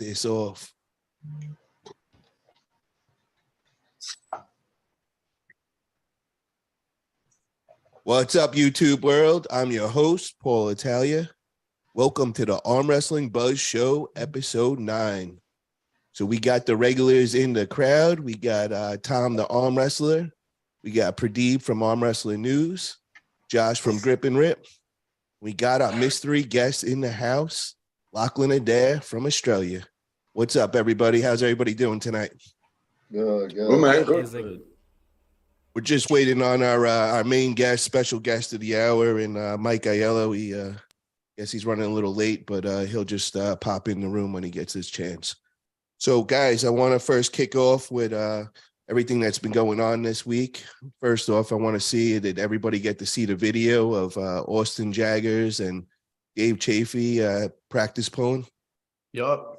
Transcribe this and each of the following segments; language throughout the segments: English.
this off. What's up, YouTube world? I'm your host, Paul Italia. Welcome to the Arm Wrestling Buzz Show, episode 9. So we got the regulars in the crowd. We got Tom, the arm wrestler. We got Pradeep from Arm Wrestling News. Josh from Grip and Rip. We got our mystery guest in the house, Lachlan Adair from Australia. What's up, everybody? How's everybody doing tonight? Good. Oh, man, good. We're just waiting on our main guest, special guest of the hour, and Mike Ayello. He guess he's running a little late, but he'll just pop in the room when he gets his chance. So, guys, I want to first kick off with everything that's been going on this week. First off, I want to see, did everybody get to see the video of Austin Jaggers and Dave Chafee practice pulling? Yup.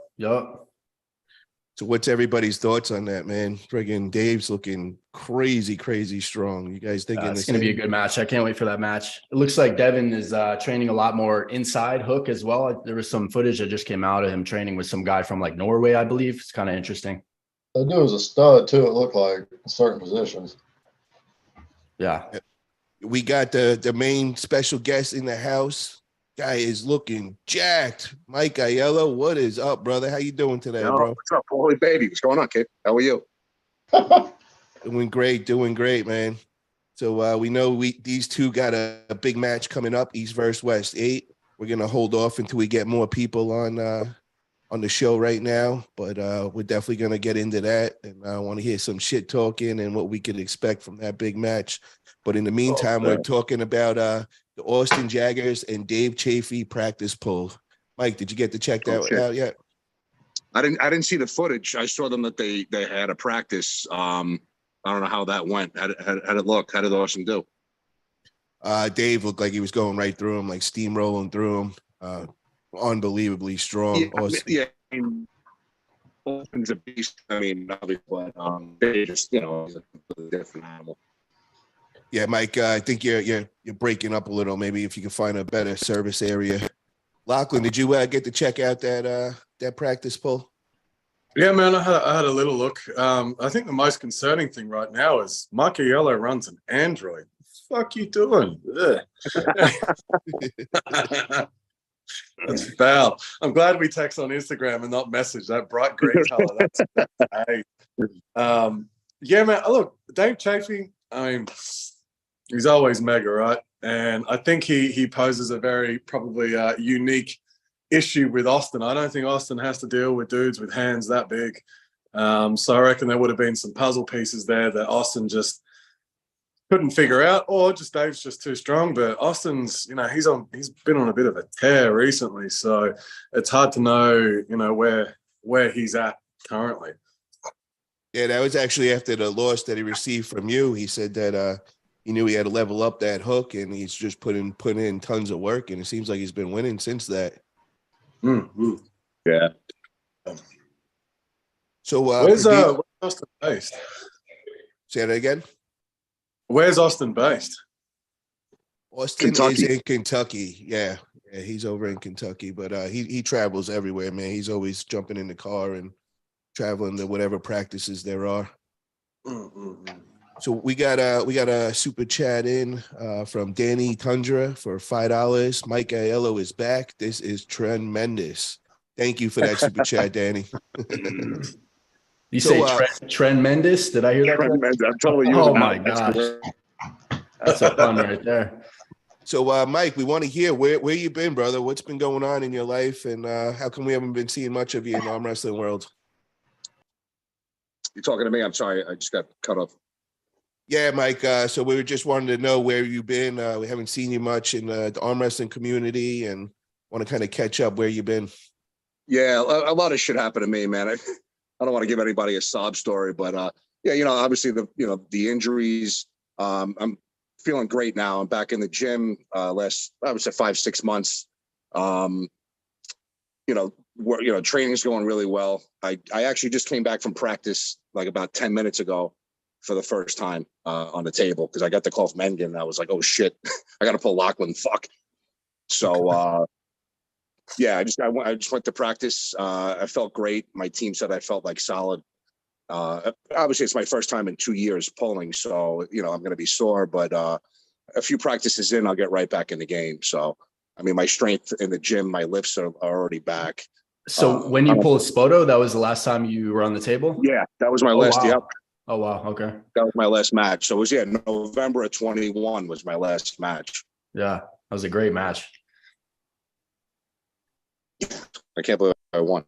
So what's everybody's thoughts on that, man? Friggin' Dave's looking crazy strong. You guys thinking it's going to be a good match. I can't wait for that match. It looks like Devin is training a lot more inside hook as well. There was some footage that just came out of him training with some guy from like Norway, I believe. It's kind of interesting. That dude was a stud too, it looked like, in certain positions. Yeah. We got the main special guest in the house. Guy is looking jacked. Mike Ayello, what is up, brother? How you doing today, bro? What's up, holy baby? What's going on, kid? How are you? Doing great, man. So we know these two got a big match coming up, East versus West 8. We're gonna hold off until we get more people on the show right now, but we're definitely gonna get into that, and I want to hear some shit talking and what we could expect from that big match. But in the meantime, we're talking about the Austin Jaggers and Dave Chafee practice pull. Mike, did you get to check that out yet? I didn't see the footage. I saw them that they had a practice. I don't know how that went. How did it look? How did Austin do? Dave looked like he was going right through him, like steamrolling through him. Unbelievably strong. Austin's a beast. I mean, obviously, but they just, he's a different animal. Yeah, Mike, I think you're breaking up a little. Maybe if you can find a better service area. Lachlan, did you get to check out that practice pull? Yeah, man, I had a little look. I think the most concerning thing right now is Mike Ayello runs an Android. What the fuck you doing? That's foul. I'm glad we text on Instagram and not message. That bright green color. That's hey. Yeah, man. Look, Dave Chafee, I mean, he's always mega, right? And I think he poses a very probably unique issue with Austin. I don't think Austin has to deal with dudes with hands that big. So I reckon there would have been some puzzle pieces there that Austin just couldn't figure out, or just Dave's just too strong. But Austin's, he's been on a bit of a tear recently, so it's hard to know, where he's at currently. Yeah, that was actually after the loss that he received from you. He said that he knew he had to level up that hook, and he's just put in tons of work, and it seems like he's been winning since that. Mm-hmm. Yeah. So where's Austin based? Say that again. Where's Austin based? Austin Kentucky. is in Kentucky. Yeah, he's over in Kentucky, but he travels everywhere, man. He's always jumping in the car and traveling to whatever practices there are. Mm-hmm. So we got a super chat in from Danny Tundra for $5. Mike Ayello is back. This is tremendous. Thank you for that super chat, Danny. You say tremendous? Did I hear that? Tremendous. I'm totally oh my gosh, that's a fun right there. So Mike, we want to hear where you been, brother. What's been going on in your life, and how come we haven't been seeing much of you in the arm wrestling world? You're talking to me? I'm sorry, I just got cut off. Yeah, Mike. So we were just wanting to know where you've been. We haven't seen you much in the arm wrestling community, and want to kind of catch up where you've been. Yeah, a lot of shit happened to me, man. I don't want to give anybody a sob story, but obviously the injuries. I'm feeling great now. I'm back in the gym. Last, I would say 5-6 months. Training's going really well. I actually just came back from practice like about 10 minutes ago for the first time on the table, because I got the call from Engen and I was like, oh shit, I got to pull Lachlan. Fuck. So yeah, I just went to practice. I felt great. My team said I felt like solid. Obviously, it's my first time in 2 years pulling, so I'm going to be sore. But a few practices in, I'll get right back in the game. So, I mean, my strength in the gym, my lifts are already back. So when you pulled Spoto, that was the last time you were on the table? Yeah, that was my last. Wow. Yep. Oh, wow. Okay. That was my last match. So it was November of 21 was my last match. Yeah, that was a great match. I can't believe I won.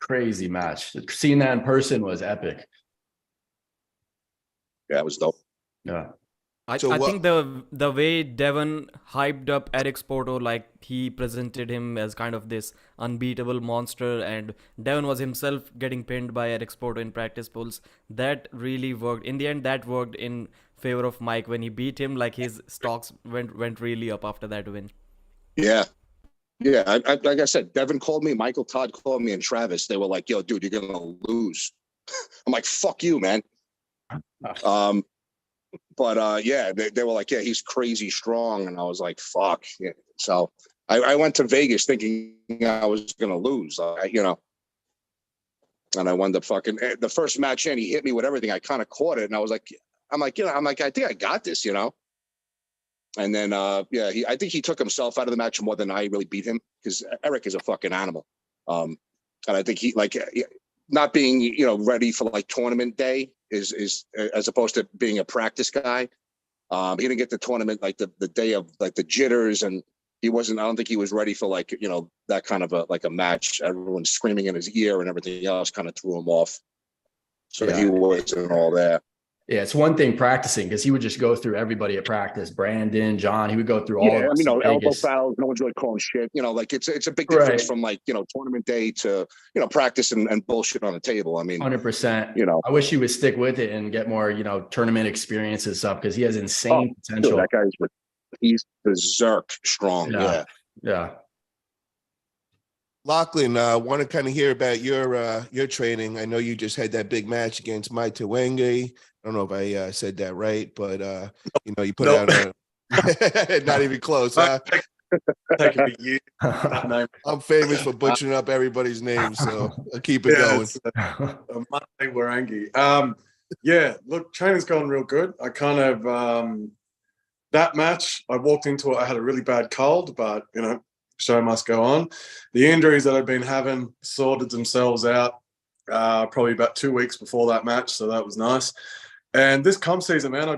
Crazy match. Seeing that in person was epic. Yeah, it was dope. Yeah. I So what- think the way Devon hyped up Eric Spoto, like he presented him as kind of this unbeatable monster, and Devon was himself getting pinned by Eric Spoto in practice pulls. That really worked. In the end, that worked in favor of Mike when he beat him. Like his stocks went really up after that win. Yeah. Yeah. Like I said, Devin called me, Michael Todd called me, and Travis. They were like, yo, dude, you're going to lose. I'm like, fuck you, man. But yeah, they were like, yeah, he's crazy strong. And I was like, fuck. Yeah. So I went to Vegas thinking I was going to lose, and I wound up fucking the first match in, he hit me with everything. I kind of caught it. And I was like, I think I got this, And then, I think he took himself out of the match more than I really beat him, because Eric is a fucking animal. And I think he not being, ready for like tournament day is as opposed to being a practice guy. He didn't get the tournament like the day of like the jitters, and I don't think he was ready for like, that kind of a match. Everyone screaming in his ear and everything else kind of threw him off. So he wasn't all there. Yeah, it's one thing practicing, because he would just go through everybody at practice. Brandon, John, he would go through all of us. Elbow fouls. No one's really calling shit. It's a big difference from like, tournament day to, practice and bullshit on the table. I mean, 100%. I wish he would stick with it and get more, tournament experience and stuff, because he has insane potential. Dude, that he's berserk strong. Yeah. Lachlan, I want to kind of hear about your training. I know you just had that big match against Mai Tawenge. I don't know if I said that right, but you put out not even close. Huh? I'm famous for butchering up everybody's names, so I'll keep it going. Monday Warangi. Look, training's gone real good. I kind of that match, I walked into it, I had a really bad cold, but show must go on. The injuries that I've been having sorted themselves out probably about 2 weeks before that match, so that was nice. And this comp season, man, I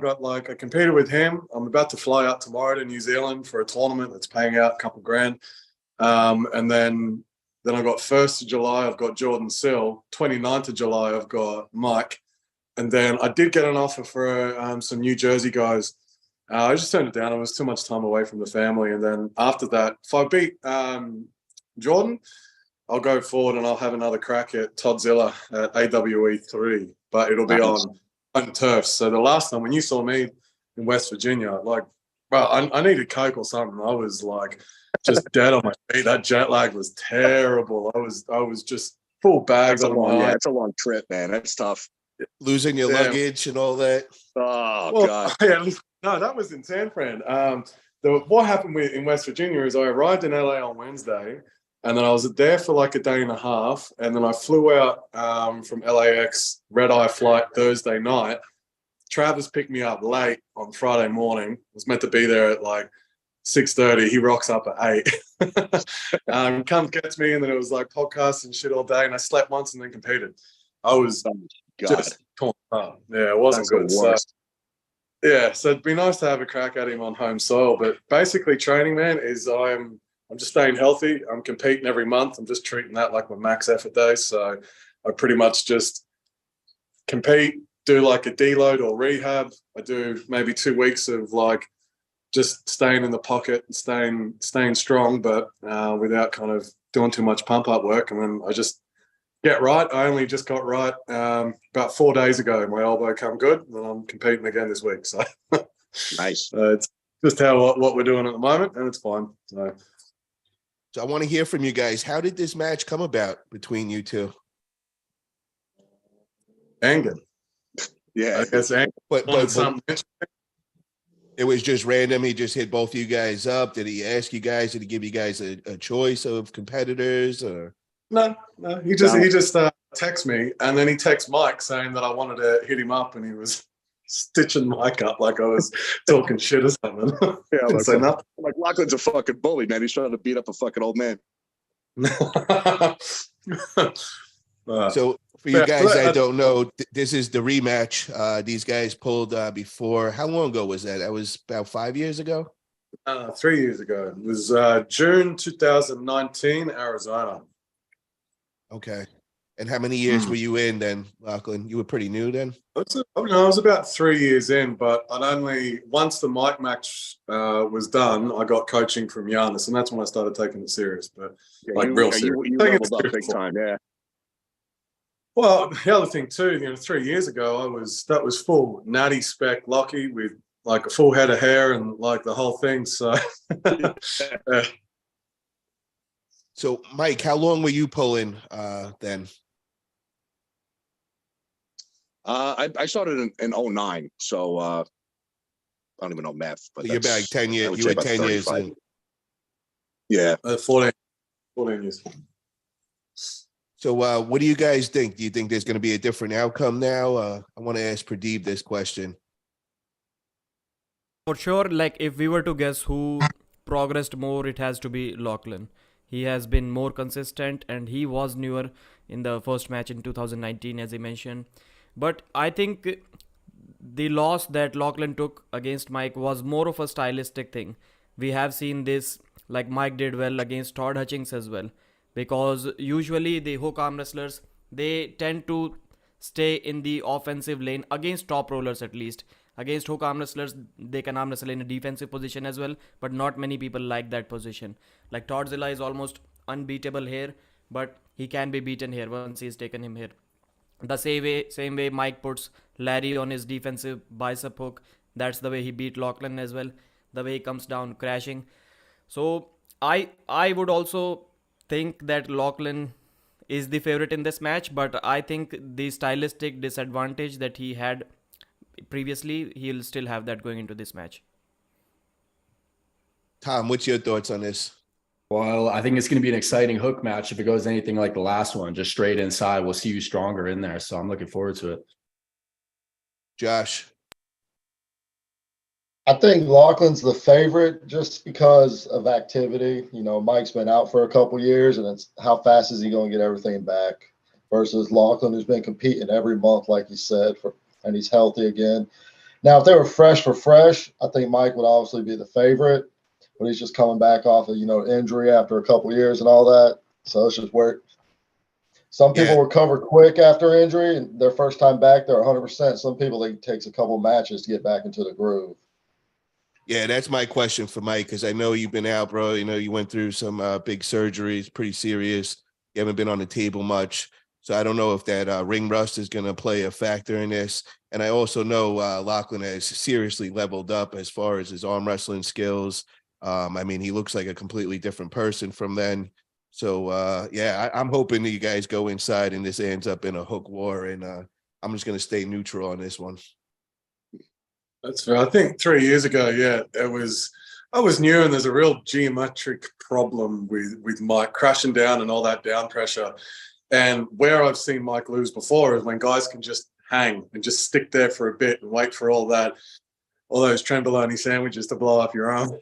competed with him. I'm about to fly out tomorrow to New Zealand for a tournament that's paying out a couple grand. And then I got 1st of July, I've got Jordan Sill. 29th of July, I've got Mike. And then I did get an offer for some New Jersey guys. I just turned it down. It was too much time away from the family. And then after that, if I beat Jordan, I'll go forward and I'll have another crack at Toddzilla at AWE 3. But it'll be on turf. So the last time when you saw me in West Virginia, I needed Coke or something. I was like just dead on my feet. That jet lag was terrible. I was just full bags on my it's a long trip, man. That's tough. Losing your luggage and all that. Oh, God. Yeah, no, that was in San Fran. What happened in West Virginia is I arrived in LA on Wednesday, and then I was there for like a day and a half, and then I flew out from LAX red-eye flight Thursday night. Travis picked me up late on Friday morning. I was meant to be there at like 6:30. He rocks up at 8. Comes gets me, and then it was like podcasts and shit all day, and I slept once and then competed. I was just torn up. Yeah, it wasn't good. So it'd be nice to have a crack at him on home soil. But basically, training, man, is I'm just staying healthy. I'm competing every month. I'm just treating that like my max effort day. So I pretty much just compete, do like a deload or rehab. I do maybe 2 weeks of like just staying in the pocket and staying strong, but without kind of doing too much pump up work. And then I just get right. I only just got right about 4 days ago. My elbow come good, and I'm competing again this week. So nice. It's just what we're doing at the moment, and it's fine. So I want to hear from you guys. How did this match come about between you two? Anger. Yeah, I guess anger. But It was just random. He just hit both of you guys up. Did he ask you guys? Did he give you guys a choice of competitors? Or No. He just texted me, and then he texted Mike saying that I wanted to hit him up, and he was stitching Mike up like I was talking shit or something. Yeah, Didn't say nothing. I'm like, Lachlan's a fucking bully, man. He's trying to beat up a fucking old man. So for you guys that don't know, this is the rematch. These guys pulled before. How long ago was that? That was about 5 years ago? 3 years ago. It was June 2019, Arizona. Okay. And how many years were you in then, Lachlan? You were pretty new then? I was about 3 years in, but once the mic match was done, I got coaching from Giannis, and that's when I started taking it serious. But real serious. You leveled up big time, yeah. Well, the other thing too, 3 years ago, that was full natty spec Lockie with like a full head of hair and like the whole thing. So, So, Mike, how long were you pulling then? I started in 09, so I don't even know math. But you're back 10 years. You were 10 years in. Yeah, 14 years. So, what do you guys think? Do you think there's going to be a different outcome now? I want to ask Pradeep this question. For sure, like if we were to guess who progressed more, it has to be Lachlan. He has been more consistent, and he was newer in the first match in 2019, as he mentioned. But I think the loss that Lachlan took against Mike was more of a stylistic thing. We have seen this, like Mike did well against Todd Hutchings as well. Because usually the hook arm wrestlers, they tend to stay in the offensive lane against top rollers at least. Against hook arm wrestlers, they can arm wrestle in a defensive position as well, but not many people like that position. Like Toddzilla is almost unbeatable here, but he can be beaten here once he's taken him here. The same way Mike puts Larry on his defensive bicep hook. That's the way he beat Lachlan as well. The way he comes down crashing. So I would also think that Lachlan is the favorite in this match, but I think the stylistic disadvantage that he had previously, he'll still have that going into this match. Tom, what's your thoughts on this? Well, I think it's going to be an exciting hook match. If it goes anything like the last one, just straight inside, we'll see you stronger in there. So I'm looking forward to it. Josh? I think Lachlan's the favorite just because of activity. Mike's been out for a couple years, and it's how fast is he going to get everything back versus Lachlan, who's been competing every month, like you said, and he's healthy again. Now, if they were fresh for fresh, I think Mike would obviously be the favorite, but he's just coming back off of, injury after a couple years and all that. So it's just where some people recover quick after injury, and their first time back, they're 100%. Some people, it takes a couple matches to get back into the groove. Yeah, that's my question for Mike, because I know you've been out, bro. You went through some big surgeries, pretty serious. You haven't been on the table much. So I don't know if that ring rust is going to play a factor in this. And I also know Lachlan has seriously leveled up as far as his arm wrestling skills. He looks like a completely different person from then. So, I'm hoping that you guys go inside and this ends up in a hook war. And I'm just going to stay neutral on this one. That's fair. I think 3 years ago, I was new, and there's a real geometric problem with Mike crashing down and all that down pressure. And where I've seen Mike lose before is when guys can just hang and just stick there for a bit and wait for all those tremboloni sandwiches to blow up your arm.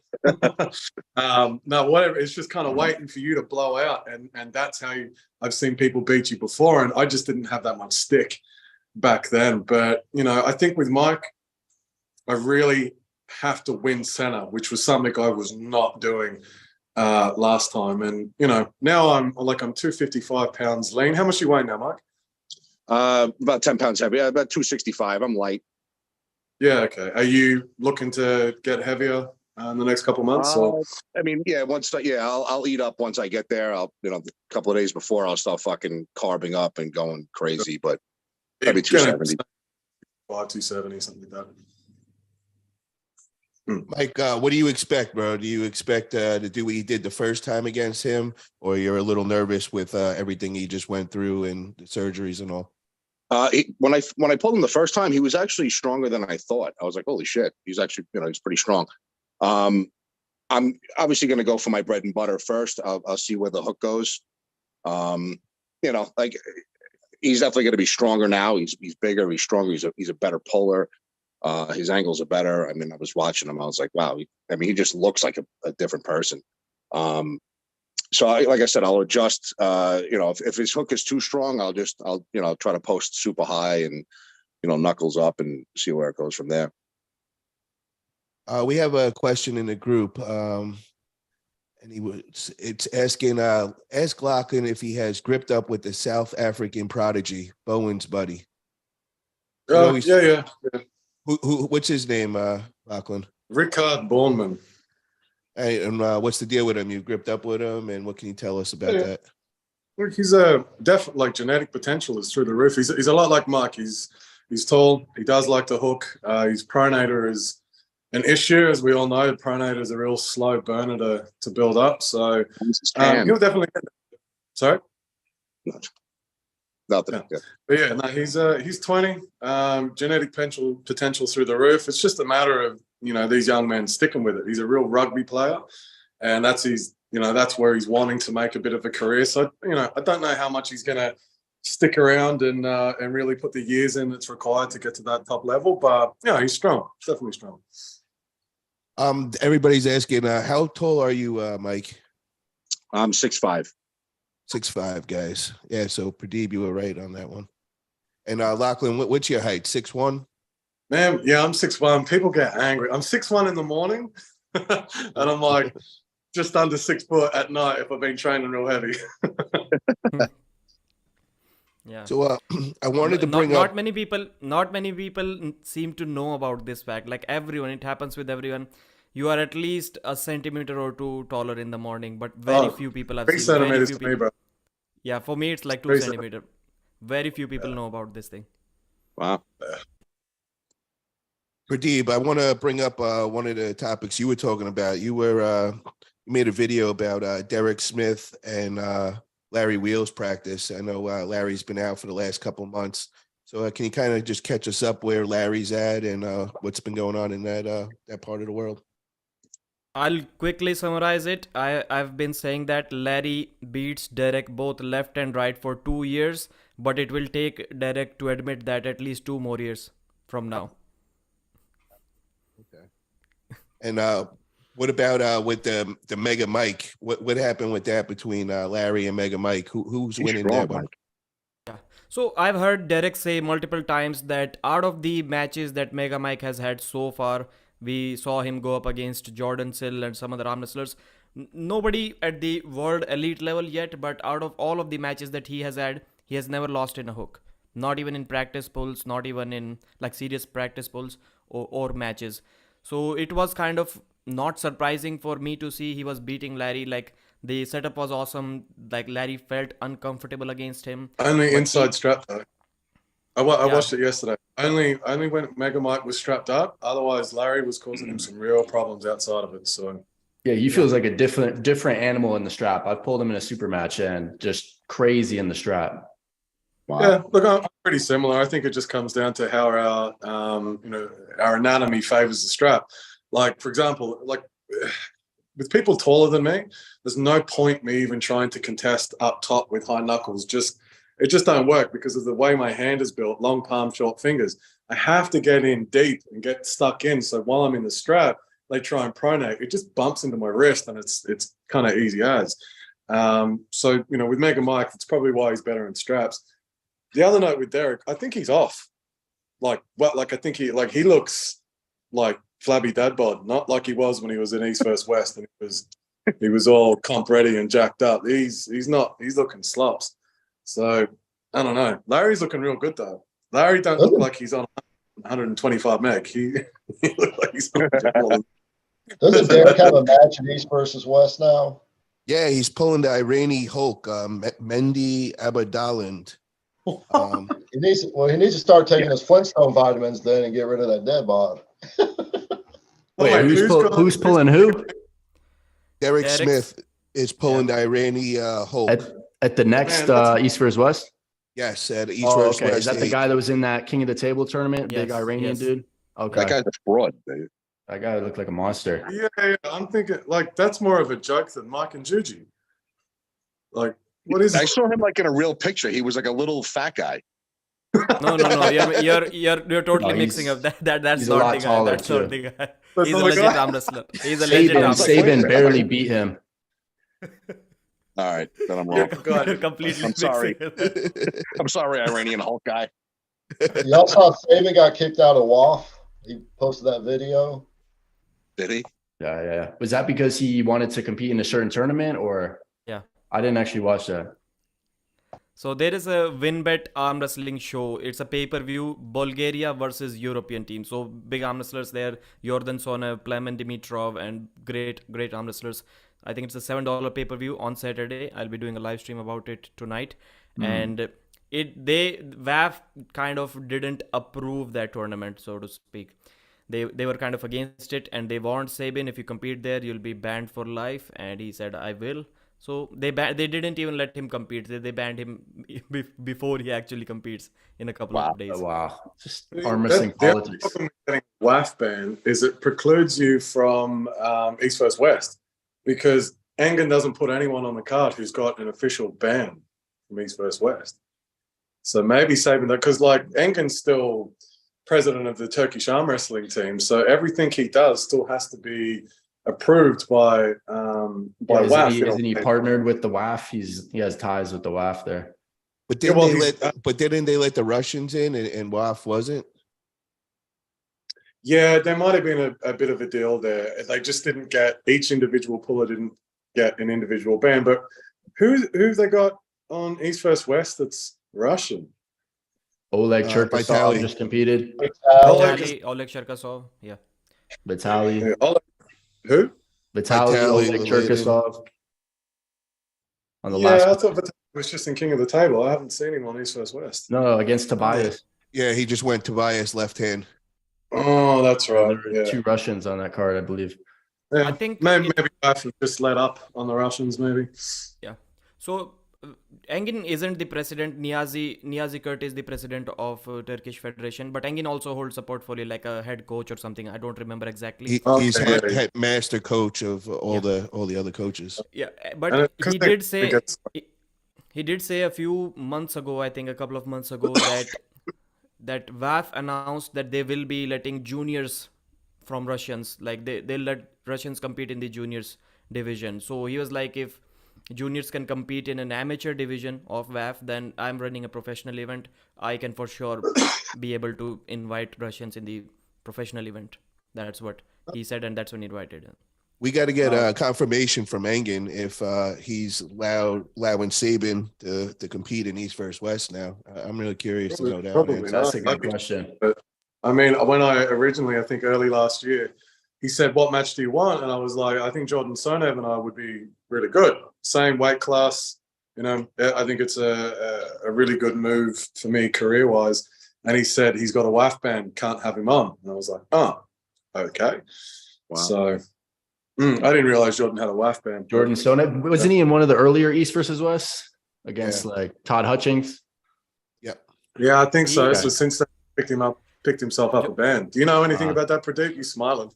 No, whatever. It's just kind of waiting for you to blow out. And that's how I've seen people beat you before. And I just didn't have that much stick back then. But, I think with Mike, I really have to win center, which was something I was not doing last time. And, now I'm 255 pounds lean. How much do you weigh now, Mike? About 10 pounds heavy. Yeah, about 265. I'm light. Yeah, okay. Are you looking to get heavier in the next couple of months? I'll eat up once I get there. A couple of days before, I'll start fucking carbing up and going crazy. But maybe 270. 270, something like that. Mike, what do you expect, bro? Do you expect to do what you did the first time against him, or you're a little nervous with everything he just went through and the surgeries and all? When I pulled him the first time, he was actually stronger than I thought. I was like, holy shit, he's actually, he's pretty strong. I'm obviously going to go for my bread and butter first. I'll see where the hook goes. Like he's definitely going to be stronger now. He's bigger, he's stronger, he's a better puller. His angles are better. I mean, I was watching him. I was like, wow. He just looks like a different person. So like I said, I'll adjust. If his hook is too strong, I'll try to post super high and knuckles up and see where it goes from there. We have a question in the group, and it's asking, ask Lachlan if he has gripped up with the South African prodigy, Bowen's buddy. Yeah. What's his name, Lachlan? Rickard Bornman. Hey, and what's the deal with him? You gripped up with him, and what can you tell us about that? Look, he's a definitely genetic potential is through the roof. He's a lot like Mike. He's tall. He does like to hook. His pronator is an issue, as we all know. Pronator is a real slow burner to build up. So he'll definitely get there. Sorry? Nothing. Yeah. But yeah, no, he's 20. Genetic potential through the roof. It's just a matter of these young men sticking with it. He's a real rugby player, and that's where he's wanting to make a bit of a career. So I don't know how much he's going to stick around and really put the years in that's required to get to that top level. But he's strong, definitely strong. Everybody's asking, how tall are you, Mike? I'm 6'5". 6'5", guys. Yeah, so Pradeep, you were right on that one. And Lachlan, what's your height? 6'1"? Man, yeah, I'm 6'1". People get angry. I'm 6'1" in the morning, and I'm like just under 6 foot at night if I've been training real heavy. Yeah. So I wanted to bring up. Not many people seem to know about this fact. Like everyone, it happens with everyone. You are at least a centimeter or two taller in the morning, but very few people have 3 seen. centimeters to me, bro. Yeah, for me it's like 2 centimeters. Very few people know about this thing. Wow. Pradeep, I want to bring up one of the topics you were talking about. You made a video about Derek Smith and Larry Wheels practice. I know Larry's been out for the last couple of months. So can you kind of just catch us up where Larry's at and what's been going on in that part of the world? I'll quickly summarize it. I've been saying that Larry beats Derek both left and right for 2 years, but it will take Derek to admit that at least 2 more years from now. Okay. And what about with the Mega Mike? What happened with that between Larry and Mega Mike? Who's winning that one? Yeah. So I've heard Derek say multiple times that out of the matches that Mega Mike has had so far, we saw him go up against Jordan Sill and some other arm wrestlers. Nobody at the world elite level yet, but out of all of the matches that he has had, he has never lost in a hook. Not even in practice pulls, not even in like serious practice pulls or matches. So it was kind of not surprising for me to see he was beating Larry. Like the setup was awesome. Like Larry felt uncomfortable against him. Only inside strap though. I watched it yesterday. Only when Mega Mike was strapped up. Otherwise, Larry was causing him some real problems outside of it. So yeah, he feels like a different animal in the strap. I've pulled him in a super match and just crazy in the strap. Wow. Yeah, look, I'm pretty similar. I think it just comes down to how our anatomy favors the strap. Like, for example, like with people taller than me, there's no point me even trying to contest up top with high knuckles. It just don't work because of the way my hand is built, long palm, short fingers. I have to get in deep and get stuck in. So while I'm in the strap, they try and pronate. It just bumps into my wrist and it's kind of easy as. So, with Mega Mike, it's probably why he's better in straps. The other note with Derek, I think he's off. I think he looks like flabby dad bod, not like he was when he was in East vs West and he was all comp ready and jacked up. He's looking slops. So I don't know. Larry's looking real good though. Larry don't look like he's on 125 meg. He looks like he's on. Doesn't Derek have a match in East versus West now? Yeah, he's pulling the Irani Hulk, Mendy Abadaland. He needs to start taking his Flintstone vitamins then and get rid of that dead bod. Wait, who's pulling who? Derek Smith is pulling the Irani Hulk. At the next East vs West? Yes, at East Oh, versus okay. Is West that the 8. guy that was in that King of the Table tournament? Big Yes, Iranian yes. dude. Okay. That guy's a fraud, dude. That guy looked like a monster. Yeah, I'm thinking like that's more of a joke than Mike and Juji. Like, what is I it? saw him like in a real picture. He was like a little fat guy. No. You're totally No, mixing up. That's he's a not lot the guy. taller, That's not too. the guy. That's He's a not the legit guy? arm wrestler. He's a legit arm Saban, wrestler. wait a Saban second, barely like- beat him. All right, then I'm You're, wrong. you're completely I'm sorry. mixing it. I'm sorry, Iranian Hulk guy. Y'all saw Saban got kicked out of WAF. He posted that video. Did he? Yeah. Was that because he wanted to compete in a certain tournament, or? Yeah. I didn't actually watch that. So there is a WinBet arm wrestling show. It's a pay-per-view, Bulgaria versus European team. So big arm wrestlers there, Jordan Sonev, Plemen Dimitrov, and great arm wrestlers. I think it's a $7 pay-per-view on Saturday. I'll be doing a live stream about it tonight. And WAF kind of didn't approve that tournament, so to speak. They were kind of against it, and they warned Sabin, if you compete there, you'll be banned for life. And he said, I will. So they didn't even let him compete. They banned him before he actually competes in a couple of days. Oh, wow. Just arm wrestling The politics. problem with getting a WAF ban is it precludes you from East vs West, because Engen doesn't put anyone on the card who's got an official ban from East vs West. So maybe saving that, because like Engen's still president of the Turkish arm wrestling team, so everything he does still has to be approved by WAF. Isn't he partnered with the WAF? He has ties with the WAF there. But Yeah, didn't well, didn't they let the Russians in and WAF wasn't? Yeah, there might have been a bit of a deal there. They just didn't get, each individual puller didn't get an individual ban. But who've they got on East vs West that's Russian? Oleg Cherkasov Vitaly. just competed. Oleg Cherkasov, yeah. Vitaly. Yeah, who? Vitaly, Oleg Lenin. Cherkasov. On the Yeah, last I thought Vitaly was just in King of the Table. I haven't seen him on East vs West. No, against Tobias. Yeah, he just went Tobias left hand. Oh, that's right. There were Yeah. two Russians on that card, I believe. Yeah. I think maybe WAF just let up on the Russians, maybe. Yeah. So Engin isn't the president. Niyazi Kurt is the president of Turkish Federation, but Engin also holds a portfolio like a head coach or something. I don't remember exactly. He's Okay. head master coach of all the other coaches. Yeah, but 'cause he they- did they say get- he did say a few months ago, I think a couple of months ago, that WAF announced that they will be letting juniors from Russians, like they'll let Russians compete in the juniors division. So he was like, if juniors can compete in an amateur division of WAF, then I'm running a professional event. I can for sure be able to invite Russians in the professional event. That's what he said, and that's when he invited. We got to get confirmation from Engen if he's allowing Sabin to compete in East versus West now. I'm really curious to know that. Probably answer. not. That's a good question. But I mean, when I originally, I think early last year, he said, "What match do you want?" And I was like, "I think Jordan Sonev and I would be really good. Same weight class, you know. I think it's a really good move for me career wise." And he said he's got a WAF ban, can't have him on. And I was like, "Oh, okay." Wow. So I didn't realize Jordan had a WAF ban. Jordan Sonev, wasn't he in one of the earlier East versus West against like Todd Hutchings? Yeah, I think so. Okay. So since they picked himself up a ban. Do you know anything Uh-huh. about that, Pradeep? You smiling?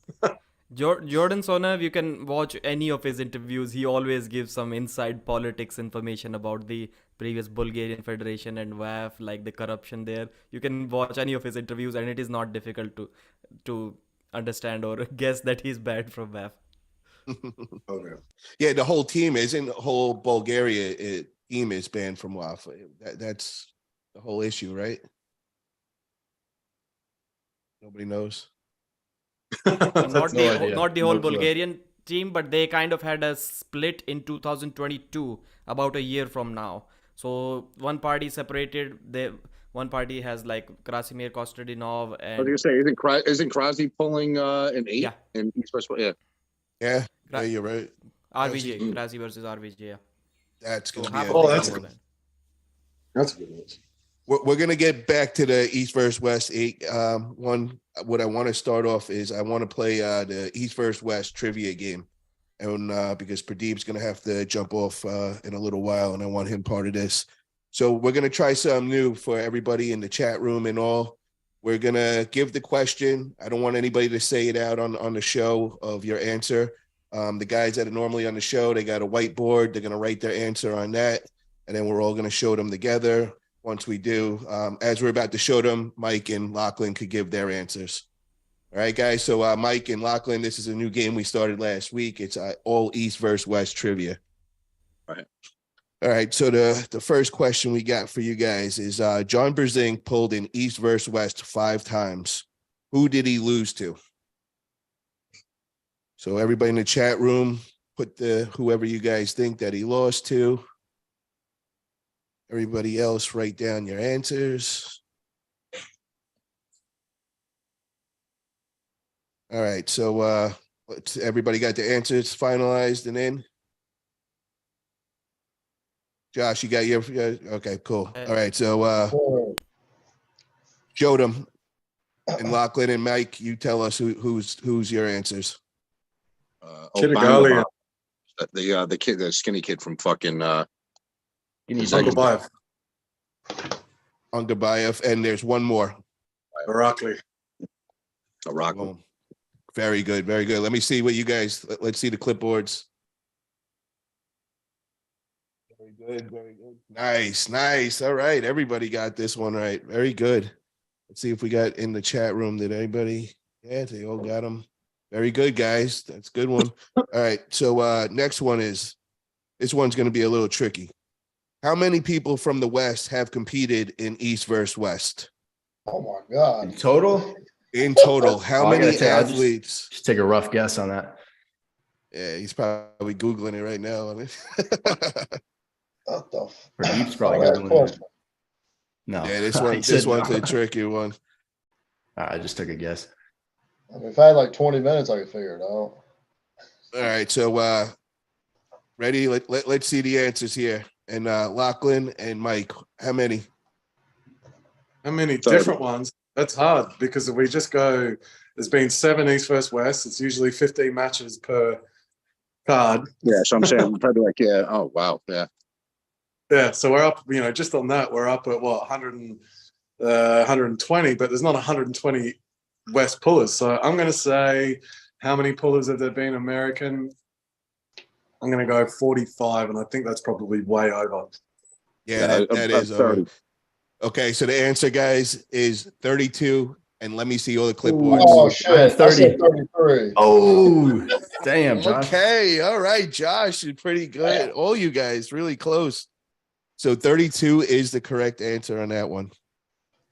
Jordan Sonev, you can watch any of his interviews. He always gives some inside politics information about the previous Bulgarian Federation and WAF, like the corruption there. You can watch any of his interviews, and it is not difficult to understand or guess that he's banned from WAF. Okay. Yeah, the whole team isn't. The whole Bulgaria team is banned from WAF. That's the whole issue, right? Nobody knows. Not no idea. not the No whole clue. Bulgarian team, but they kind of had a split in 2022, about a year from now. So one party separated. One party has like Krasimir Kostadinov I was and gonna say, isn't Krasny pulling an 8 Yeah. in East West? Yeah. Yeah, you're right. RVJ, Krasi versus RVJ. Yeah. That's So gonna half be. of Oh, the that's team good. was banned. That's a good news. We're gonna get back to the East versus West 8. What I want to start off is I want to play the East versus West trivia game, and because Pradeep's gonna have to jump off in a little while, and I want him part of this. So we're going to try something new for everybody in the chat room and all. We're going to give the question. I don't want anybody to say it out on the show of your answer. The guys that are normally on the show, they got a whiteboard. They're going to write their answer on that. And then we're all going to show them together. Once we do, as we're about to show them, Mike and Lachlan could give their answers. All right, guys. So Mike and Lachlan, this is a new game we started last week. It's all East versus West trivia. All right. So the first question we got for you guys is John Berzing pulled in East versus West 5 times. Who did he lose to? So everybody in the chat room, put whoever you guys think that he lost to. Everybody else, write down your answers. All right. So everybody got the answers finalized and in? Josh, you got your okay, cool. All right. So Jodem and Lachlan and Mike, you tell us who's your answers. Obama, the kid, the skinny kid from fucking Ungabayev. Ungabayev, and there's one more. Irakli. Irakli. Very good, very good. Let me see what you guys. Let's see the clipboards. Very good, very good. Nice. All right, everybody got this one right. Very good. Let's see if we got in the chat room. Did anybody? Yeah, they all got them. Very good, guys. That's a good one. All right. So next one is, this one's going to be a little tricky. How many people from the West have competed in East versus West? Oh my God. In total? In total, how many athletes? Just take a rough guess on that. Yeah, he's probably Googling it right now. What the Pradeep's probably Googling it. No. Yeah, this one's a tricky one. I just took a guess. I mean, if I had like 20 minutes, I could figure it out. All right, so ready? Let's see the answers here. And Lachlan and Mike, how many? How many different ones? That's hard because if we just go, there's been 7 East versus West. It's usually 15 matches per card. Yeah, so I'm saying probably like, yeah. Oh wow, yeah. Yeah, so we're up. Just on that, we're up at what 120, but there's not 120 West pullers. So I'm going to say, how many pullers have there been American? I'm going to go 45, and I think that's probably way over. Yeah, that is over. Okay, so the answer, guys, is 32. And let me see all the clipboards. Oh, shit. 30. I said 33. Oh, damn, Josh. Okay, all right, Josh, you're pretty good. All you guys, really close. So 32 is the correct answer on that one.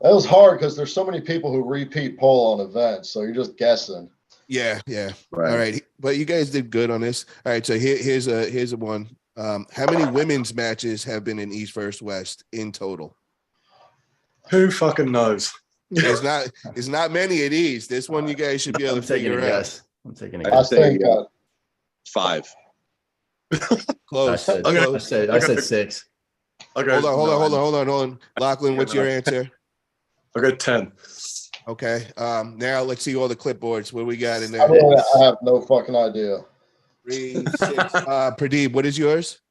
That was hard because there's so many people who repeat poll on events, so you're just guessing. Yeah. Right. All right, but you guys did good on this. All right, so here's a one. How many women's matches have been in East versus West in total? Who fucking knows? There's not many of these. This one you guys should be able to figure out. I'm taking a I guess. think 5. Close. I said 6. Okay. Hold on. Lachlan, what's your answer? I got 10. Okay. Now let's see all the clipboards. What we got in there? I have no fucking idea. 3, 6. Pradeep, what is yours?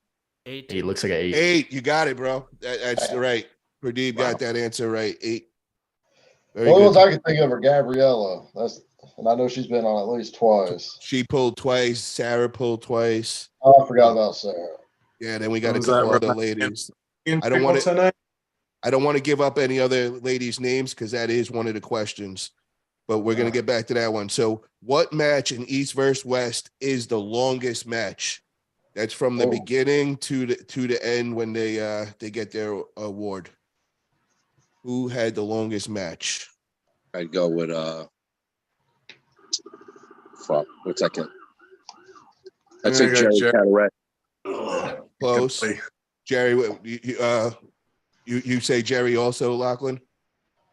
8. 8 looks like an 8. 8. You got it, bro. That's right. Pradeep got that answer right. 8. The only ones I can think of are Gabriella. And I know she's been on at least twice. She pulled twice. Sarah pulled twice. Oh, I forgot about Sarah. Yeah, then we got a couple other ladies. I don't want to give up any other ladies' names because that is one of the questions. But we're going to get back to that one. So what match in East versus West is the longest match? That's from the beginning to the end when they get their award. Who had the longest match? I'd go with what's that kid? I'd say Jerry Caderet. Close. Jerry, you say Jerry also, Lachlan?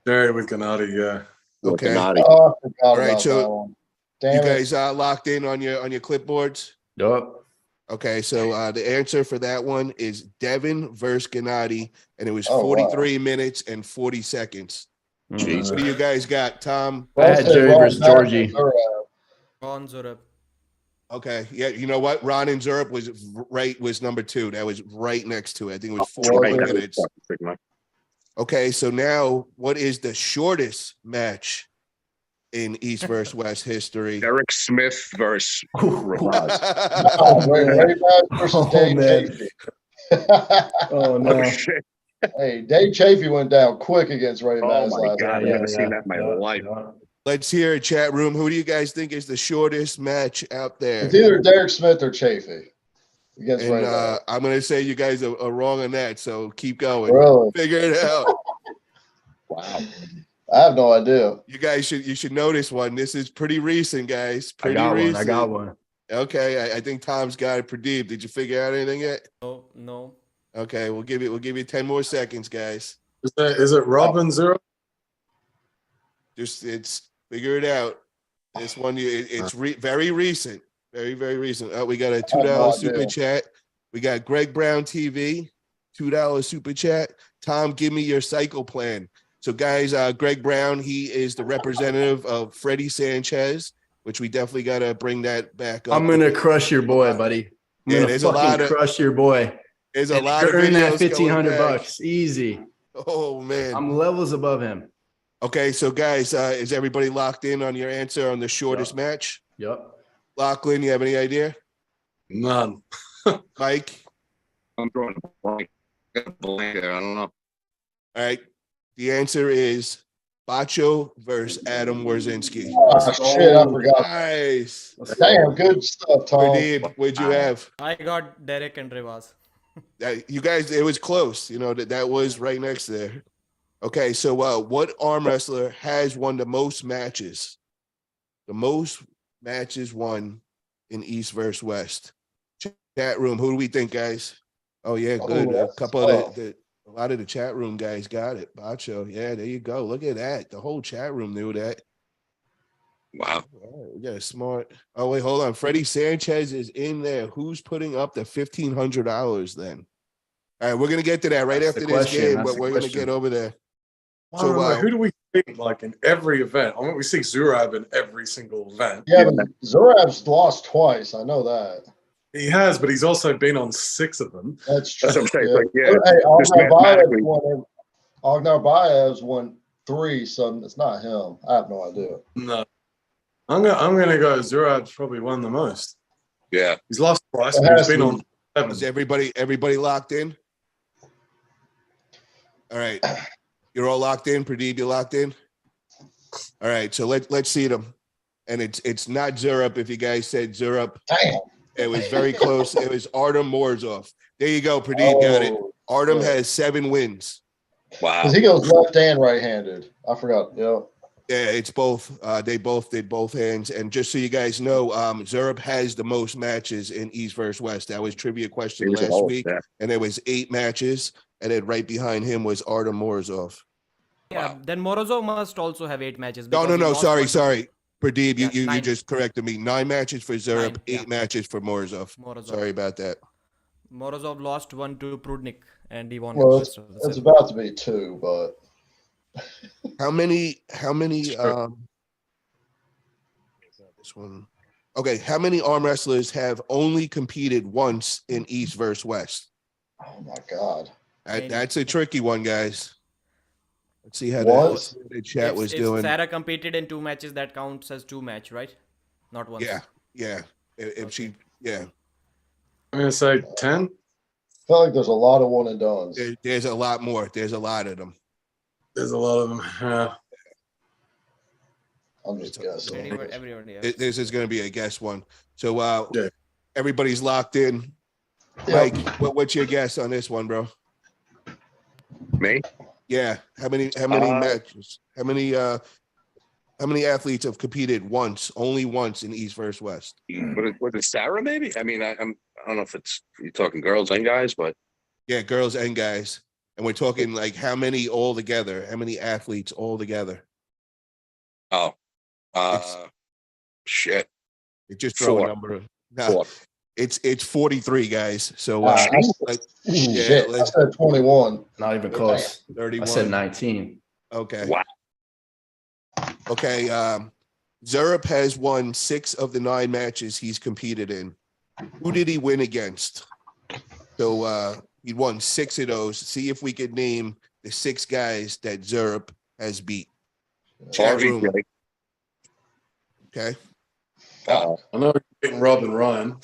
Jerry with Gennady, yeah. Okay. Oh, I forgot All right, about so that one. Damn you it. guys locked in on your clipboards? Yup. Okay, so the answer for that one is Devin versus Gennady, and it was 43 minutes and 40 seconds. Jesus. What do you guys got, Tom? I had Jerry versus Georgie. On Zurab. Okay. Yeah. You know what? Ron and Zerp was number 2. That was right next to it. I think it was Oh, 40 right. minutes. Okay. So now, what is the shortest match in East versus West history? Derek Smith versus Oh, Oh, man. Ray Maddox versus Oh, Dave man. Chafee. Oh, Oh no. shit! Hey, Dave Chafee went down quick against Ray Oh Maddox my last god! night. I've never seen that in my life. Let's hear it, chat room. Who do you guys think is the shortest match out there? It's either Derek Smith or Chafee against And Ray Maddox. I'm going to say you guys are wrong on that. So keep going. Really? Figure it out. Wow. I have no idea. You should know this one. This is pretty recent, guys. Pretty I recent. got one. Okay, I think Tom's got it. Pradeep, did you figure out anything yet? No. Okay, we'll give you 10 more seconds, guys. Is it Robin Zero? It's figure it out. This one, it's very recent, very recent. Oh, we got a $2 super chat. We got Greg Brown TV, $2 super chat. Tom, give me your cycle plan. So, guys, Greg Brown, he is the representative of Freddie Sanchez, which we definitely got to bring that back up. I'm going to crush your boy, buddy. I'm Yeah, going there's to a lot fucking of- crush your boy. There's a And lot of earn that videos going back. $1,500 easy. Oh, man. I'm levels above him. Okay, so, guys, is everybody locked in on your answer on the shortest match? Yep. Lachlan, you have any idea? None. Mike? I'm drawing a blank. Got a blank there. I don't know. All right. The answer is Bacho versus Adam Warzinski. Oh, shit, I forgot. Nice. Damn, good stuff, Tom. Pradeep, what'd you have? I got Derek and Rivas. You guys, it was close. You know, that was right next there. Okay, so what arm wrestler has won the most matches? The most matches won in East versus West. Chat room, who do we think, guys? Oh, yeah, good. A couple of a lot of the chat room guys got it. Bacho, yeah, there you go. Look at that. The whole chat room knew that. Wow. All right, we got a smart. Oh, wait, hold on. Freddie Sanchez is in there. Who's putting up the $1,500 then? All right, we're going to get to that right That's after the this question. game, That's but the we're going to question. get over there. I So, don't know, who do we see like in every event? I mean, we see Zurab in every single event. Yeah, but Zurab's lost twice. I know that. He has, but he's also been on 6 of them. That's true. That's what I'm saying. Yeah. Like, yeah, Hey, just Ognar mathematically. Baev's won 3, so it's not him. I have no idea. No. I'm gonna go Zurab's probably won the most. Yeah. He's lost twice, It but he's has been to on Is 7. everybody locked in? All right. You're all locked in. Pradeep, you locked in? All right, so let's see them. And it's not Zurup. If you guys said Zurup, Damn. it was very close. It was Artem Morzov. There you go. Pradeep got it. Artem yeah. has 7 wins. Wow. Because he goes left and right-handed. I forgot. Yeah. Yeah, it's both. They both did both hands. And just so you guys know, Zurup has the most matches in East versus West. That was trivia question He was last old, week. yeah. And there was 8 matches. And then right behind him was Artem Morzov. Yeah, Wow. then Morozov must also have 8 matches. No, because he lost sorry, one to sorry. Pradeep, Yeah, you 9. just corrected me. 9 matches for Zurup, 9, 8 yeah. matches for Morzov. Morozov. Sorry about that. Morozov lost one to Prudnik, and he won Well, the it's rest of the it's 7. about to be 2, but How many Sure. this one. Okay, how many arm wrestlers have only competed once in East versus West? oh my God. That's a tricky one, guys. Let's see how Once? the chat was if doing. Sarah competed in 2 matches, that counts as 2 match, right? Not once. Yeah. If she, yeah. I'm gonna say 10. I feel like there's a lot of one and dones. There's a lot more. There's a lot of them. There's a lot of them. Yeah. I'm just guessing. Everyone, yeah. This is going to be a guess one. So Yeah. everybody's locked in. Yep. Mike, what's your guess on this one, bro? Me? Yeah. How many matches? How many athletes have competed only once in East versus West? Was it Sarah? Maybe. I mean, I don't know if you're talking girls and guys, but Yeah, girls and guys. And we're talking like how many all together? How many athletes all together? shit. It just throw a 4. number. No, 4. it's 43 guys. So I yeah, I said 21. Not even close. I 31. said 19. Okay. Wow. Okay. Zurab has won 6 of the 9 matches he's competed in. Who did he win against? So he won 6 of those. See if we could name the 6 guys that Zurab has beat. Chat room. RVJ. Okay. I know he's beating Rob and Ryan.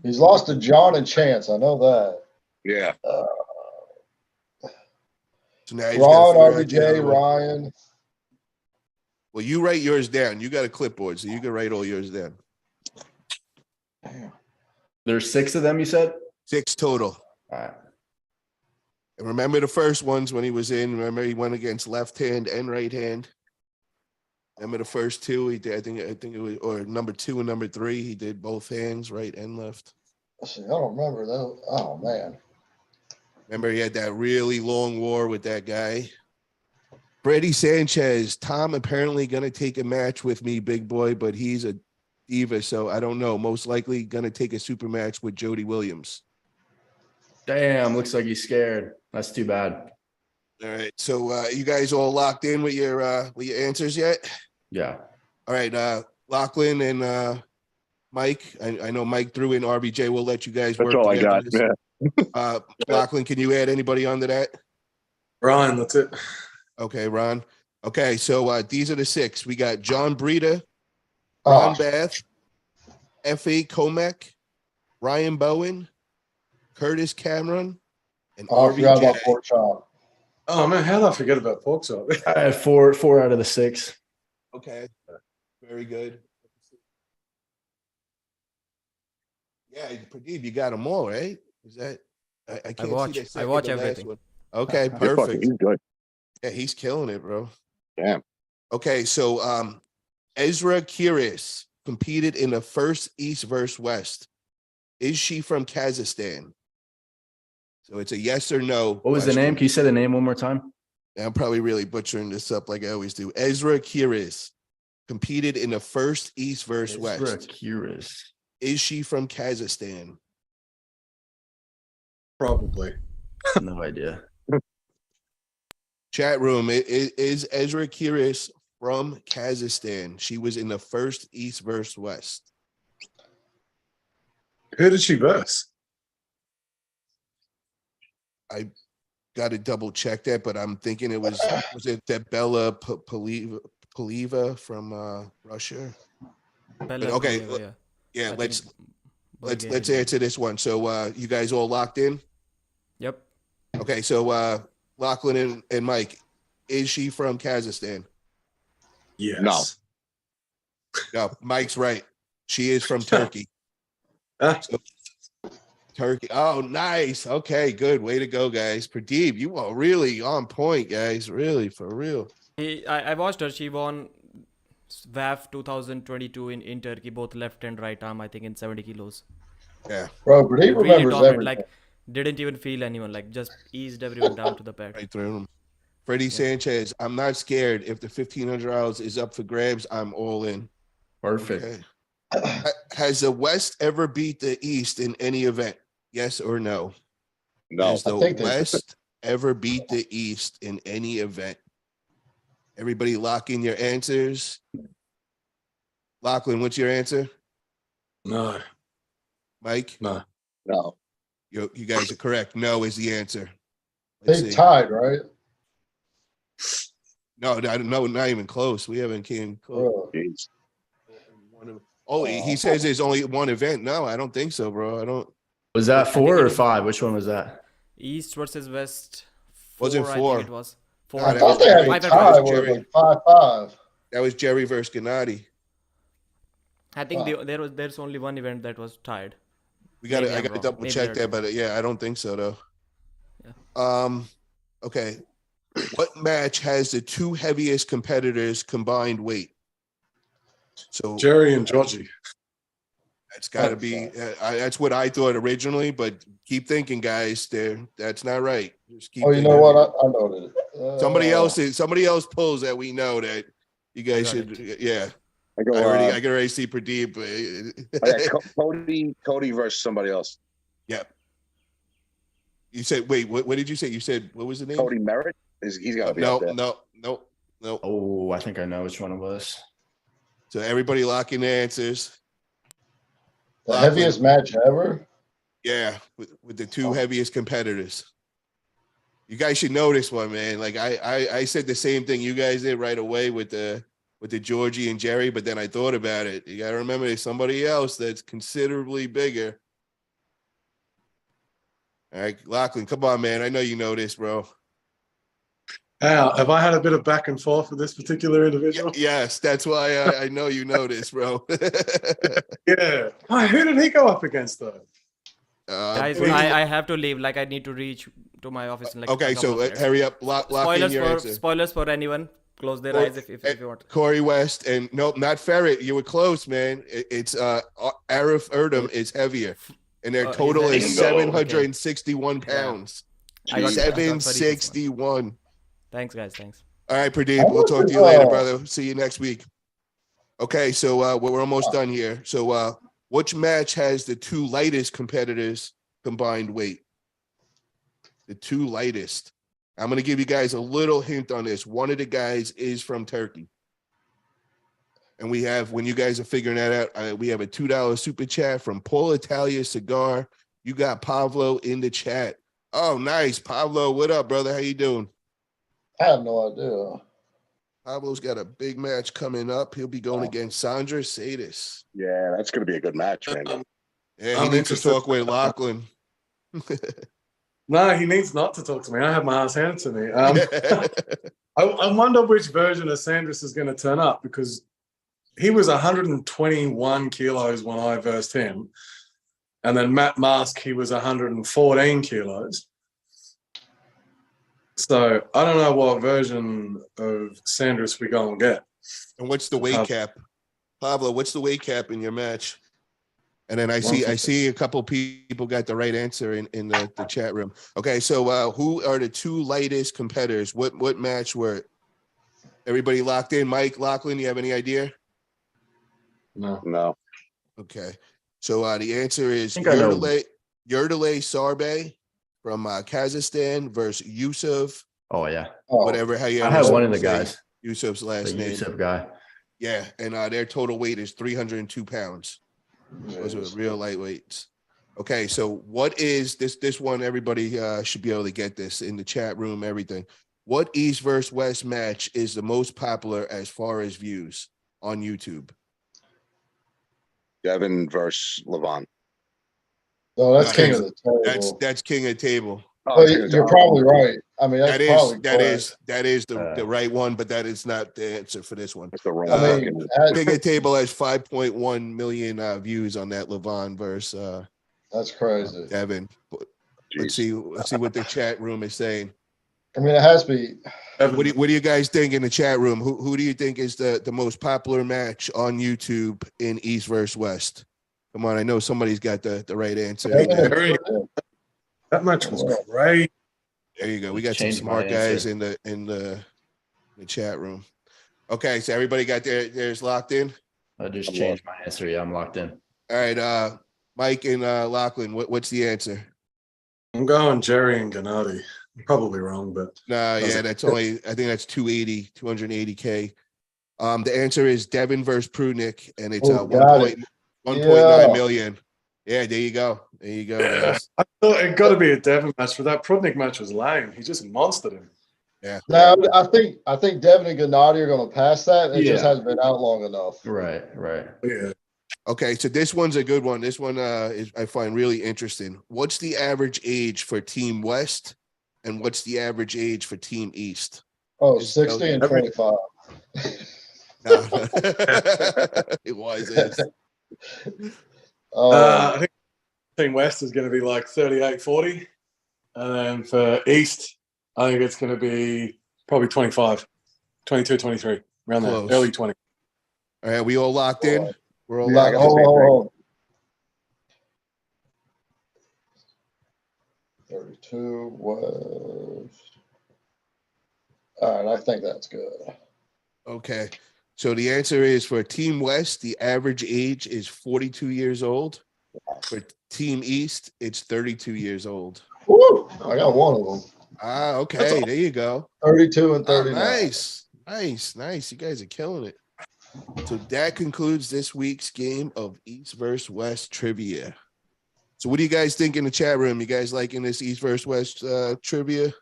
He's lost to John and Chance. I know that. Yeah. So now he's got Ron, to figure out the other RBJ, one. Ryan. Well, you write yours down. You got a clipboard, so you can write all yours down. There's 6 of them, you said? 6 total. All right. And remember the first ones when he was in. Remember he went against left hand and right hand. Remember the first 2 he did. I think it was, or number 2 and number 3 he did both hands, right and left. See, I don't remember that. Oh man. Remember he had that really long war with that guy. Freddie Sanchez. Tom apparently gonna take a match with me, big boy, but he's a diva, so I don't know. Most likely gonna take a super match with Jody Williams. Damn, looks like he's scared. That's too bad. All right, so you guys all locked in with your answers yet? Yeah. All right, Lachlan and Mike. I know Mike threw in RBJ. We'll let you guys work. That's all I together got. on this. Yeah. Lachlan, can you add anybody onto that? Ryan, that's it. Okay, Ron. Okay, so these are the 6. We got John Breida, Ron Bath, F.A. Comac, Ryan Bowen, Curtis Cameron, and I forgot about RBJ. Pork Chop. Oh man, how did I forget about Pork Chop? I had 4 out of the 6. Okay, very good. Yeah, Pradeep, you got them all, right? Is that I can't watch- see that I watch second to last everything. one. Okay, He's fucking- perfect. He's good. Yeah, he's killing it, bro. Damn. Okay, so Ezra Kiris competed in the first East versus West. Is she from Kazakhstan? So it's a yes or no. What was the question. name? Can you say the name one more time? I'm probably really butchering this up like I always do. Ezra Kiris competed in the first East versus Ezra West. Curious. Is she from Kazakhstan? Probably. No idea. Chat room, is Ezra Kiris from Kazakhstan? She was in the first East versus West. Who did she verse? I got to double check that, but I'm thinking it was it Debella Poliva from Russia? Bella okay, Gureva, Yeah, I let's think let's Bulgaria. answer this one. So you guys all locked in? Yep. Okay, so Lachlan and Mike, is she from Kazakhstan? Yes. No. No, Mike's right. She is from Turkey. Ah, Turkey. Oh, nice. Okay, good. Way to go, guys. Pradeep, you are really on point, guys. Really, for real. I watched her. She won WAF 2022 in Turkey, both left and right arm, I think in 70 kilos. Yeah, Bro, but he Really remembers dominant. everything. Like, didn't even feel anyone. Like, just eased everyone down to the pad. right through them. Freddie Sanchez, I'm not scared. If the $1,500 is up for grabs, I'm all in. Perfect. Okay. Has the West ever beat the East in any event? Yes or no? No. Has the I think they- West ever beat the East in any event? Everybody lock in your answers. Lachlan, what's your answer? no. Mike? No. No. You guys are correct. No is the answer. Let's They see. tied, right? No, not even close. We haven't came close. Bro. Jeez. Oh, he says there's only one event. No, I don't think so, bro. I don't. Was that think 4 it or is- 5? Which one was that? East versus West. Wasn't I four. think it was. Four. No, I that thought was they had Jerry. a Five and tie five. where it Jerry. was like 5-5. That was Jerry versus Gennady. I think Wow. there's only one event that was tied. We got Maybe to. I I'm got to wrong. double Maybe check they're that, but yeah, I don't think so though. Yeah. Okay. What match has the 2 heaviest competitors combined weight? So Jerry and Georgie. that's got to be. That's what I thought originally, but keep thinking, guys. That's not right. Just keep Oh, you know thinking. what? I know that. Somebody else pulls that we know that you guys got should. Yeah, I go. I can already see Pradeep. Cody versus somebody else. Yeah. You said, wait, what did you say? You said, what was the name? Cody Merritt. He's got to be No, up there. no. Nope. Oh, I think I know which one it was. So everybody lock in their answers. The Lachlan. heaviest match ever. Yeah, with the two heaviest competitors. You guys should know this one, man. Like I said the same thing you guys did right away with the Georgie and Jerry, but then I thought about it. You got to remember there's somebody else that's considerably bigger. All right, Lachlan, come on, man. I know you know this, bro. Now, have I had a bit of back and forth with this particular individual? Yes, that's why I know you know this, bro. Yeah. Oh, who did he go up against, though? Guys, please- I have to leave. Like I need to reach to my office in like okay, a couple so of minutes. hurry up, lock in your answer. Spoilers for anyone. Close their eyes if you want. Corey West and nope, not Ferret. You were close, man. It's Arif Erdem is heavier, and their total is heavy. 761 pounds. I got 761. Thanks, guys. Thanks. All right, Pradeep. We'll talk to you later, brother. See you next week. Okay, so we're almost done here. So which match has the two lightest competitors combined weight? The two lightest. I'm going to give you guys a little hint on this. One of the guys is from Turkey. And we have, when you guys are figuring that out, we have a $2 super chat from Paul Italia Cigar. You got Pablo in the chat. Oh, nice. Pablo, what up, brother? How you doing? I have no idea. Pablo's got a big match coming up. He'll be going against Sandra Sadis. Yeah, that's going to be a good match, man. Yeah, he I'm needs to interested. talk with Lachlan. No, he needs not to talk to me. I have my ass handed to me. I wonder which version of Sandris is going to turn up because he was 121 kilos when I versed him. And then Matt Mask, he was 114 kilos. So I don't know what version of Sandris we're going to get. And what's the weight cap? Pablo, what's the weight cap in your match? And then I see a couple people got the right answer in the chat room. Okay, so who are the two lightest competitors? What match were it? Everybody locked in? Mike, Lachlan, you have any idea? No. Okay, so the answer is Yerdale Sarbe from Kazakhstan versus Yusuf. Oh yeah. Whatever. How you? I have one of the guys. Yusuf's last name. Yusuf guy. Yeah, and their total weight is 302 pounds. Those are real lightweights. Okay, so what is this one? Everybody should be able to get this in the chat room, everything. What East versus West match is the most popular as far as views on YouTube? Devin versus Levon. No, that's King of the Table. That's King of the Table. Well, you're probably right. I mean, that's probably that is the right one, but that is not the answer for this one. That's the wrong. King of the Table has 5.1 million views on that Levon versus that's crazy. Devin. Let's see what the chat room is saying. I mean, it has to be. What do you guys think in the chat room? Who do you think is the most popular match on YouTube in East versus West? Come on, I know somebody's got the right answer. That match was great. There you go. We got some smart guys in the chat room. Okay, so everybody got theirs locked in. I just changed my answer. Yeah, I'm locked in. All right, Mike and Lachlan, what's the answer? I'm going Jerry and Gennady. I'm probably wrong, but that's only, I think that's 280K. The answer is Devin versus Prudnick, and it's 1.9 million. Yeah, there you go. There you go, guys. I thought it got to be a Devin match, but that Prudnick match was lame. He just monstered him. Yeah. Now, I think Devin and Gennady are going to pass that. It just hasn't been out long enough. Right. Yeah. Okay, so this one's a good one. This one is I find really interesting. What's the average age for Team West, and what's the average age for Team East? Oh, 60 and 25. It was. I think Team West is going to be like 38-40. And then for East, I think it's going to be probably 25, 22, 23, around there, early 20. All right, we all locked in? We're all locked in. Hold. 32 was. All right, I think that's good. Okay. So the answer is for Team West, the average age is 42 years old. For Team East, it's 32 years old. Woo! I got one of them. Okay. There you go. 32 and 39. Nice. Nice, nice. You guys are killing it. So that concludes this week's game of East versus West trivia. So what do you guys think in the chat room? You guys liking this East versus West trivia?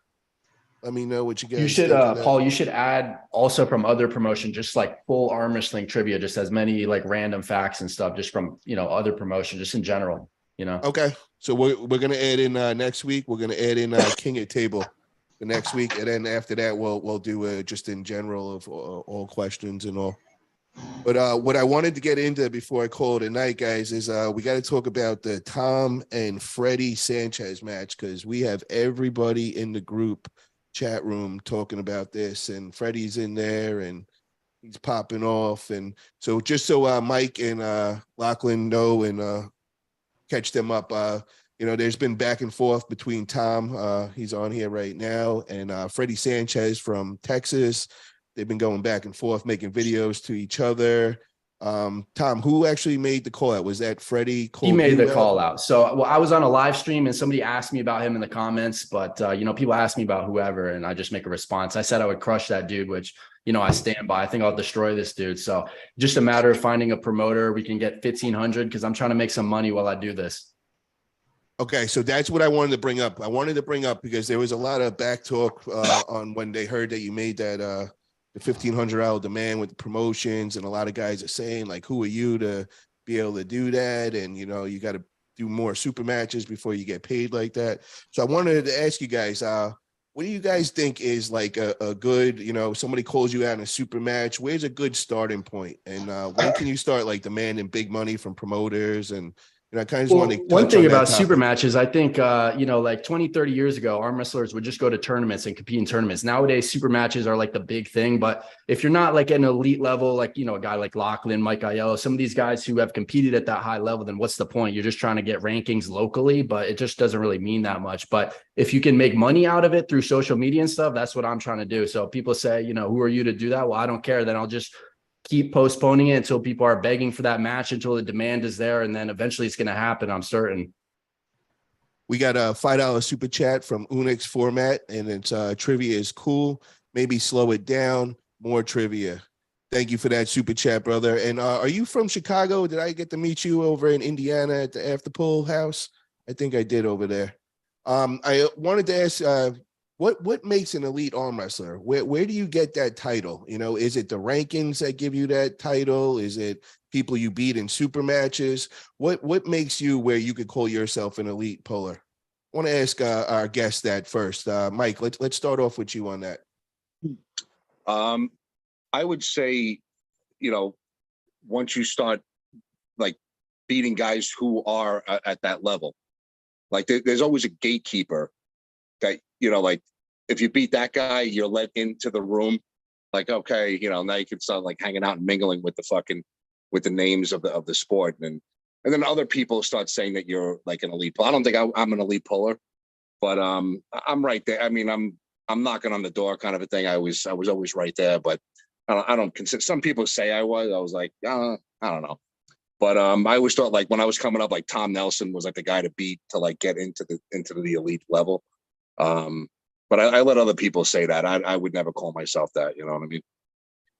Let me know what you guys You should, think. Paul, you should add also from other promotion, just like full arm wrestling trivia, just as many like random facts and stuff, just from, other promotion, just in general, Okay. So we're going to add in next week. We're going to add in King It Table the next week. And then after that, we'll do just in general of all questions and all. But what I wanted to get into before I call it a night, guys, is we got to talk about the Tom and Freddie Sanchez match, because we have everybody in the group chat room talking about this, and Freddie's in there and he's popping off. And so just so Mike and Lachlan know and catch them up, there's been back and forth between Tom, he's on here right now, and Freddie Sanchez from Texas. They've been going back and forth, making videos to each other. Tom, who actually made the call out? Was that Freddie? He made the call out. So, well, I was on a live stream and somebody asked me about him in the comments, but people ask me about whoever, and I just make a response. I said I would crush that dude, which, I stand by. I think I'll destroy this dude. So just a matter of finding a promoter. We can get 1,500 because I'm trying to make some money while I do this. Okay, so that's what I wanted to bring up. I wanted to bring up because there was a lot of back talk on when they heard that you made that the $1,500 demand with the promotions, and a lot of guys are saying, like, who are you to be able to do that? And you got to do more super matches before you get paid like that. So I wanted to ask you guys, what do you guys think is like a good, somebody calls you out in a super match, where's a good starting point? And when can you start like demanding big money from promoters? And I kind of just want to one thing about super matches, I think, like 20, 30 years ago, arm wrestlers would just go to tournaments and compete in tournaments. Nowadays, super matches are like the big thing. But if you're not like an elite level, like, a guy like Lachlan, Mike Ayello, some of these guys who have competed at that high level, then what's the point? You're just trying to get rankings locally, but it just doesn't really mean that much. But if you can make money out of it through social media and stuff, that's what I'm trying to do. So people say, who are you to do that? Well, I don't care. Then I'll just keep postponing it until people are begging for that match, until the demand is there. And then eventually it's going to happen. I'm certain. We got a $5 super chat from Unix Format, and it's trivia is cool. Maybe slow it down. More trivia. Thank you for that super chat, brother. And are you from Chicago? Did I get to meet you over in Indiana at the After Pool house? I think I did over there. I wanted to ask, what makes an elite arm wrestler? Where do you get that title? Is it the rankings that give you that title? Is it people you beat in super matches? What makes you where you could call yourself an elite puller? I want to ask our guest that first. Mike, let's start off with you on that. I would say, once you start like beating guys who are at that level, like there's always a gatekeeper that, like if you beat that guy, you're let into the room. Like, okay, now you can start like hanging out and mingling with the names of the sport. And then other people start saying that you're like an elite puller. I don't think I'm an elite puller, but I'm right there. I mean, I'm knocking on the door kind of a thing. I was always right there, but I don't consider, some people say I was like, I don't know. But I always thought like when I was coming up, like Tom Nelson was like the guy to beat to like get into the elite level. But I let other people say that. I would never call myself that. You know what I mean?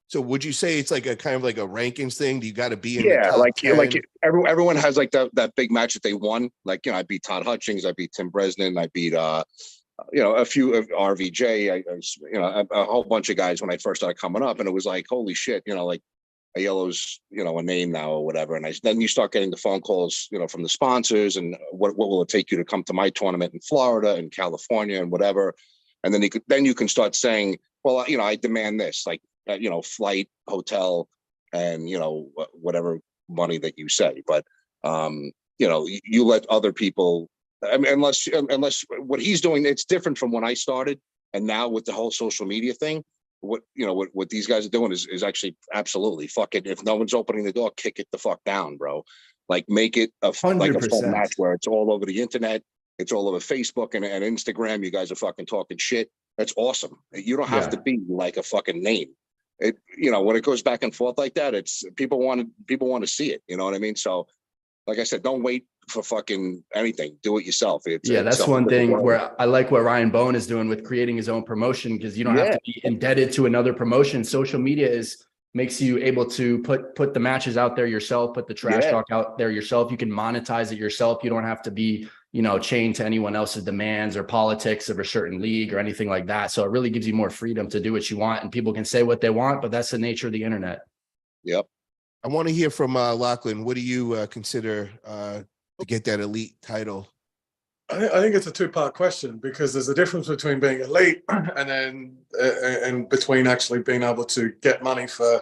So would you say it's like a kind of like a rankings thing? Do you got to be in the top like 10? Like everyone has like that big match that they won. Like, I beat Todd Hutchings, I beat Tim Bresnan, I beat a few of RVJ, a whole bunch of guys when I first started coming up, and it was like, holy shit, like Ayello's, a name now or whatever. And then you start getting the phone calls, from the sponsors, and what will it take you to come to my tournament in Florida and California and whatever. And then you can start saying, well, I demand this, like, flight, hotel, and, whatever money that you say. But, you let other people, I mean, unless what he's doing, it's different from when I started. And now with the whole social media thing, what these guys are doing is actually absolutely fuck it. If no one's opening the door, kick it the fuck down, bro. Like, make it a fun match where it's all over the internet. It's all over Facebook and Instagram. You guys are fucking talking shit. That's awesome. You don't have to be like a fucking name. When it goes back and forth like that, it's people want to see it. You know what I mean? So like I said, don't wait for fucking anything. Do it yourself. That's one thing where I like what Ryan Bowen is doing with creating his own promotion, because you don't have to be indebted to another promotion. Social media makes you able to put the matches out there yourself, put the trash talk out there yourself. You can monetize it yourself. You don't have to be, chained to anyone else's demands or politics of a certain league or anything like that. So it really gives you more freedom to do what you want, and people can say what they want, but that's the nature of the internet. Yep. I want to hear from Lachlan. What do you consider to get that elite title? I think it's a two-part question, because there's a difference between being elite and then and between actually being able to get money for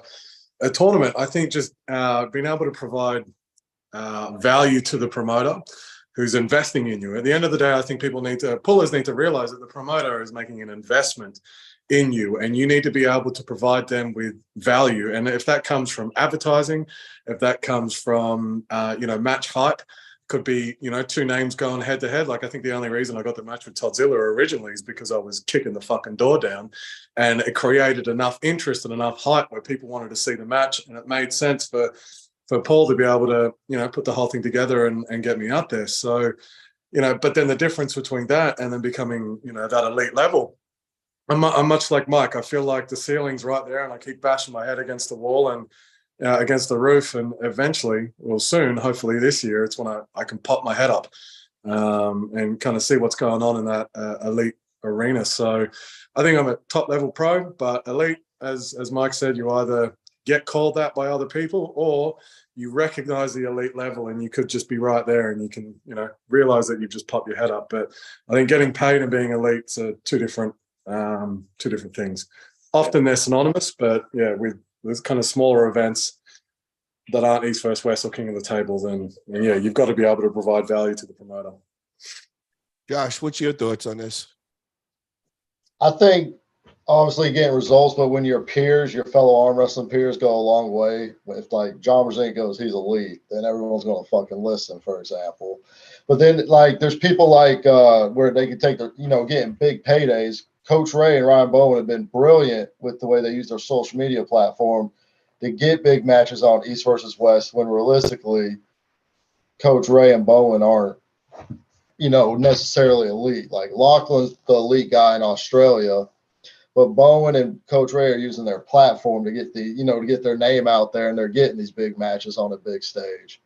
a tournament. I think just being able to provide value to the promoter who's investing in you. At the end of the day, I think pullers need to realize that the promoter is making an investment in you, and you need to be able to provide them with value. And if that comes from advertising, if that comes from match hype, could be two names going head to head. Like, I think the only reason I got the match with Todzilla originally is because I was kicking the fucking door down, and it created enough interest and enough hype where people wanted to see the match, and it made sense for Paul to be able to put the whole thing together and get me out there. So but then the difference between that and then becoming that elite level, I'm much like Mike. I feel like the ceiling's right there, and I keep bashing my head against the wall and against the roof. And eventually, well, soon, hopefully this year, it's when I can pop my head up and kind of see what's going on in that elite arena. So I think I'm a top level pro, but elite, as Mike said, you either get called that by other people, or you recognize the elite level and you could just be right there, and you can realize that you've just popped your head up. But I think getting paid and being elite are two different things. Often they're synonymous, but with kind of smaller events that aren't East First West or King of the Table, then you've got to be able to provide value to the promoter. Josh, what's your thoughts on this? I think obviously getting results, but when your peers, your fellow arm wrestling peers, go a long way. If like John Brzezinski goes, he's elite, then everyone's going to fucking listen, for example. But then like there's people like where they can take their, getting big paydays. Coach Ray and Ryan Bowen have been brilliant with the way they use their social media platform to get big matches on East versus West, when realistically Coach Ray and Bowen aren't, necessarily elite. Like Lachlan's the elite guy in Australia, but Bowen and Coach Ray are using their platform to get to get their name out there, and they're getting these big matches on a big stage.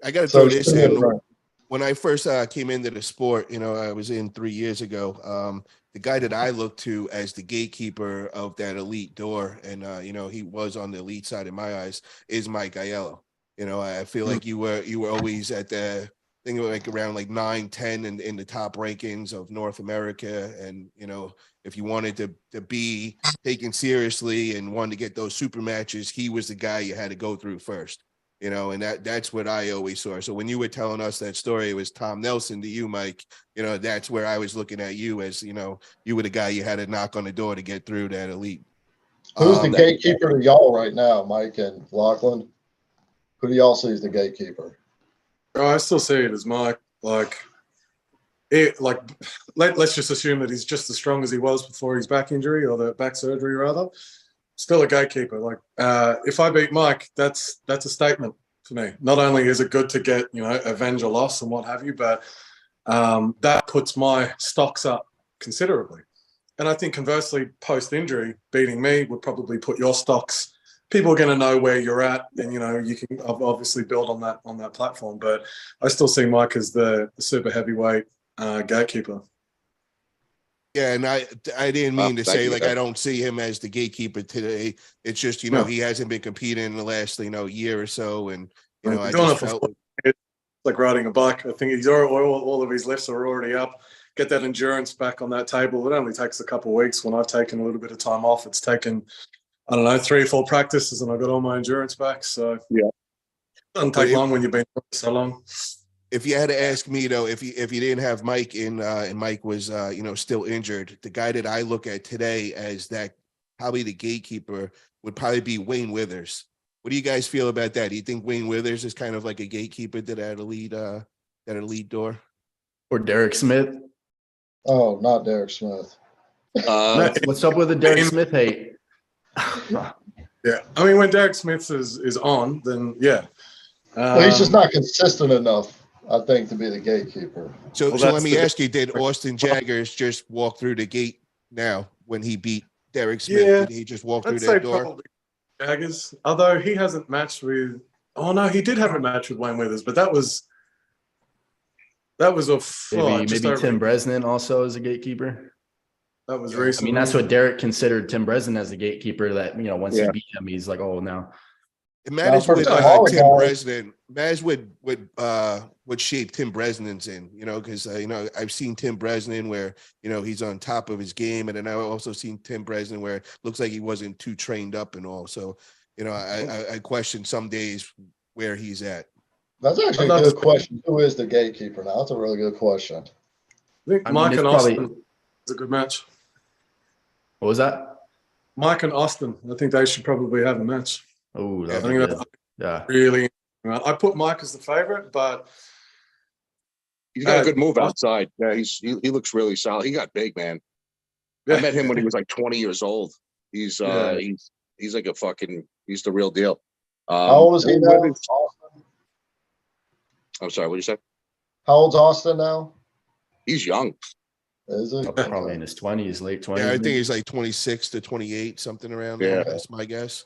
I got to throw this in. When I first came into the sport, I was in 3 years ago. The guy that I looked to as the gatekeeper of that elite door, and he was on the elite side in my eyes, is Mike Ayello. I feel like you were always at the thing, like around like 9, 10 in the top rankings of North America, and if you wanted to be taken seriously and wanted to get those super matches, he was the guy you had to go through first. And that's what I always saw. So when you were telling us that story, it was Tom Nelson to you, Mike. That's where I was looking at you as, you were the guy you had to knock on the door to get through that elite. Who's the gatekeeper to y'all right now, Mike and Lachlan? Who do y'all see as the gatekeeper? Oh, I still see it as Mike. Let's just assume that he's just as strong as he was before his back injury, or the back surgery rather. Still a gatekeeper. Like if I beat Mike, that's a statement for me. Not only is it good to get avenge a loss and what have you, but that puts my stocks up considerably. And I think conversely, post injury, beating me would probably put your stocks. People are going to know where you're at, and you can obviously build on that platform. But I still see Mike as the super heavyweight gatekeeper. Yeah, and I didn't mean to say I don't see him as the gatekeeper today. It's just he hasn't been competing in the last year or so, and I just felt like riding a bike. I think all of his lifts are already up. Get that endurance back on that table. It only takes a couple of weeks. When I've taken a little bit of time off, it's taken 3 or 4 practices, and I got all my endurance back. So it doesn't take long when you've been so long. If you had to ask me though, if you didn't have Mike and Mike was still injured, the guy that I look at today as that probably the gatekeeper would probably be Wayne Withers. What do you guys feel about that? Do you think Wayne Withers is kind of like a gatekeeper to that elite door? Or Derek Smith? Oh, not Derek Smith. What's up with the Derek Smith hate? Yeah, I mean, when Derek Smith is on, then Well, he's just not consistent enough, I think, to be the gatekeeper. So, Well, so let that's me the- ask you: did Austin Jaggers just walk through the gate now when he beat Derek Smith? Yeah, Did he just walk through I'd that say door? probably Jaggers. Although he hasn't matched with. Oh no, he did have a match with Wayne Withers, but that was Maybe Tim Bresnan also is a gatekeeper. That was Yeah. recent. I mean, that's what Derek considered Tim Bresnan as the gatekeeper. That once Yeah. he beat him, he's like, oh, now. It matters for with smaller Tim guys- Bresnan. Matters what shape Tim Bresnan's in. Because I've seen Tim Bresnan where he's on top of his game, and then I've also seen Tim Bresnan where it looks like he wasn't too trained up and all. So I question some days where he's at. That's actually a good question. Who is the gatekeeper now? That's a really good question. I think I mean, Mike it's and probably- Austin is a good match. What was that? Mike and Austin, I think they should probably have a match. Oh, I that'd be think good. that's Yeah. really. I put Mike as the favorite, but He's got a good move outside. Yeah, he looks really solid. He got big, man. yeah, I met him when he was like 20 years old. He's Yeah. he's like he's the real deal. How old is he Wayne now? Withers- Austin? I'm sorry, what did you say? How old's Austin now? He's young. Is he? Probably in his 20s, late 20s. Yeah, I think he's like 26 to 28, something around Yeah. there. That's my guess.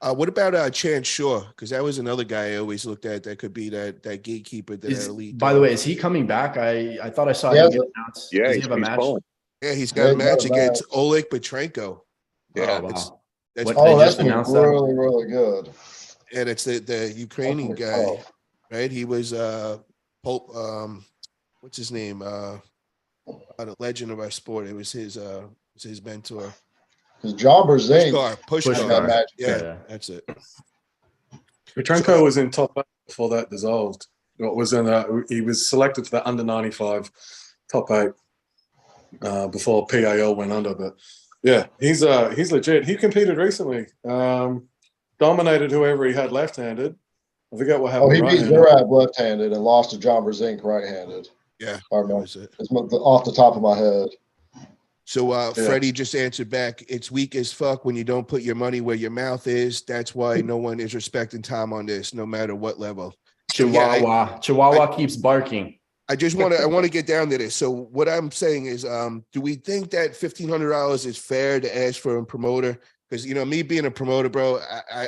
What about Chance Shaw? Because that was another guy I always looked at that could be that gatekeeper, that elite. By the way, is he coming back? I thought I saw Yeah, him get announced. Yeah, Does he he's have a match? pulling. Yeah, he's got a Yeah, he's got match a against match. Oleg Petrenko. Yeah, Oh, That's wow. that's What- Oh, They that's just announced that? really, really good. and it's the Ukrainian That's guy, tough. right? He was Pope. What's his name? The legend of our sport. It was his mentor. Because John Brzezinski Pushkar. had that match. Yeah, that's it. Petrenko was in top 8 before that dissolved. He was selected for the under 95 top 8 before PAL went under. But yeah, he's legit. He competed recently. Dominated whoever he had left-handed. I forget what Oh, happened. he beat right-handed. Zurab left-handed and lost to John Brzezinski right-handed. Yeah, I that remember. was it. It's off the top of my head. So Freddie just answered back. It's weak as fuck when you don't put your money where your mouth is. That's why no one is respecting Tom on this, no matter what level. So, yeah, Chihuahua keeps barking. I want to get down to this. So what I'm saying is, do we think that $1,500 is fair to ask for a promoter? Because me being a promoter, bro,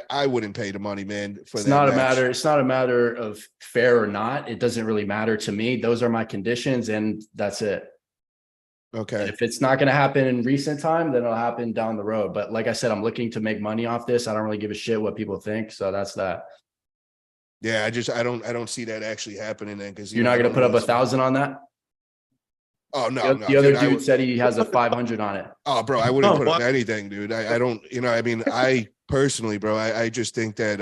I wouldn't pay the money, man. It's not a matter of fair or not. It doesn't really matter to me. Those are my conditions, and that's it. Okay. If it's not going to happen in recent time, then it'll happen down the road. But like I said, I'm looking to make money off this. I don't really give a shit what people think. So that's that. Yeah, I don't see that actually happening then, because You're not going to put up 1,000 on that. Oh no, The other dude said he has a 500 on it. Oh, bro, I wouldn't put up anything, dude. I don't, I personally, bro, I just think that,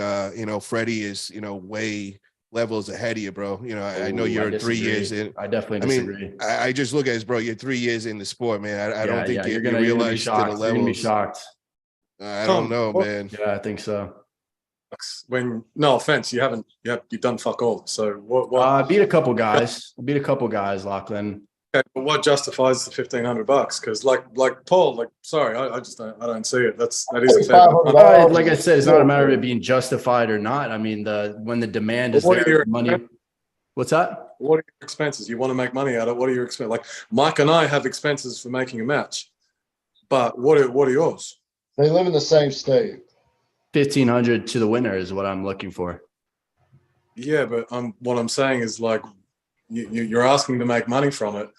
Freddie is, way levels ahead of you, bro. I know you're 3 years in. I definitely disagree. I just look at this, bro. You're 3 years in the sport, man. I don't think you're gonna be shocked. You're gonna be shocked. I don't know, man. Yeah, I think so. When no offense, you've done fuck all. So what? I beat a couple guys. Lachlan. Okay, but what justifies the $1,500? Because like Paul, I just don't see it. That is a fair. $500. Like I said, it's not a matter of it being justified or not. I mean, when the demand is there, money. What's that? What are your expenses? You want to make money out of it. What are your expenses? Like Mike and I have expenses for making a match, but what are yours? They live in the same state. 1,500 to the winner is what I'm looking for. Yeah, but what I'm saying is like you're asking to make money from it.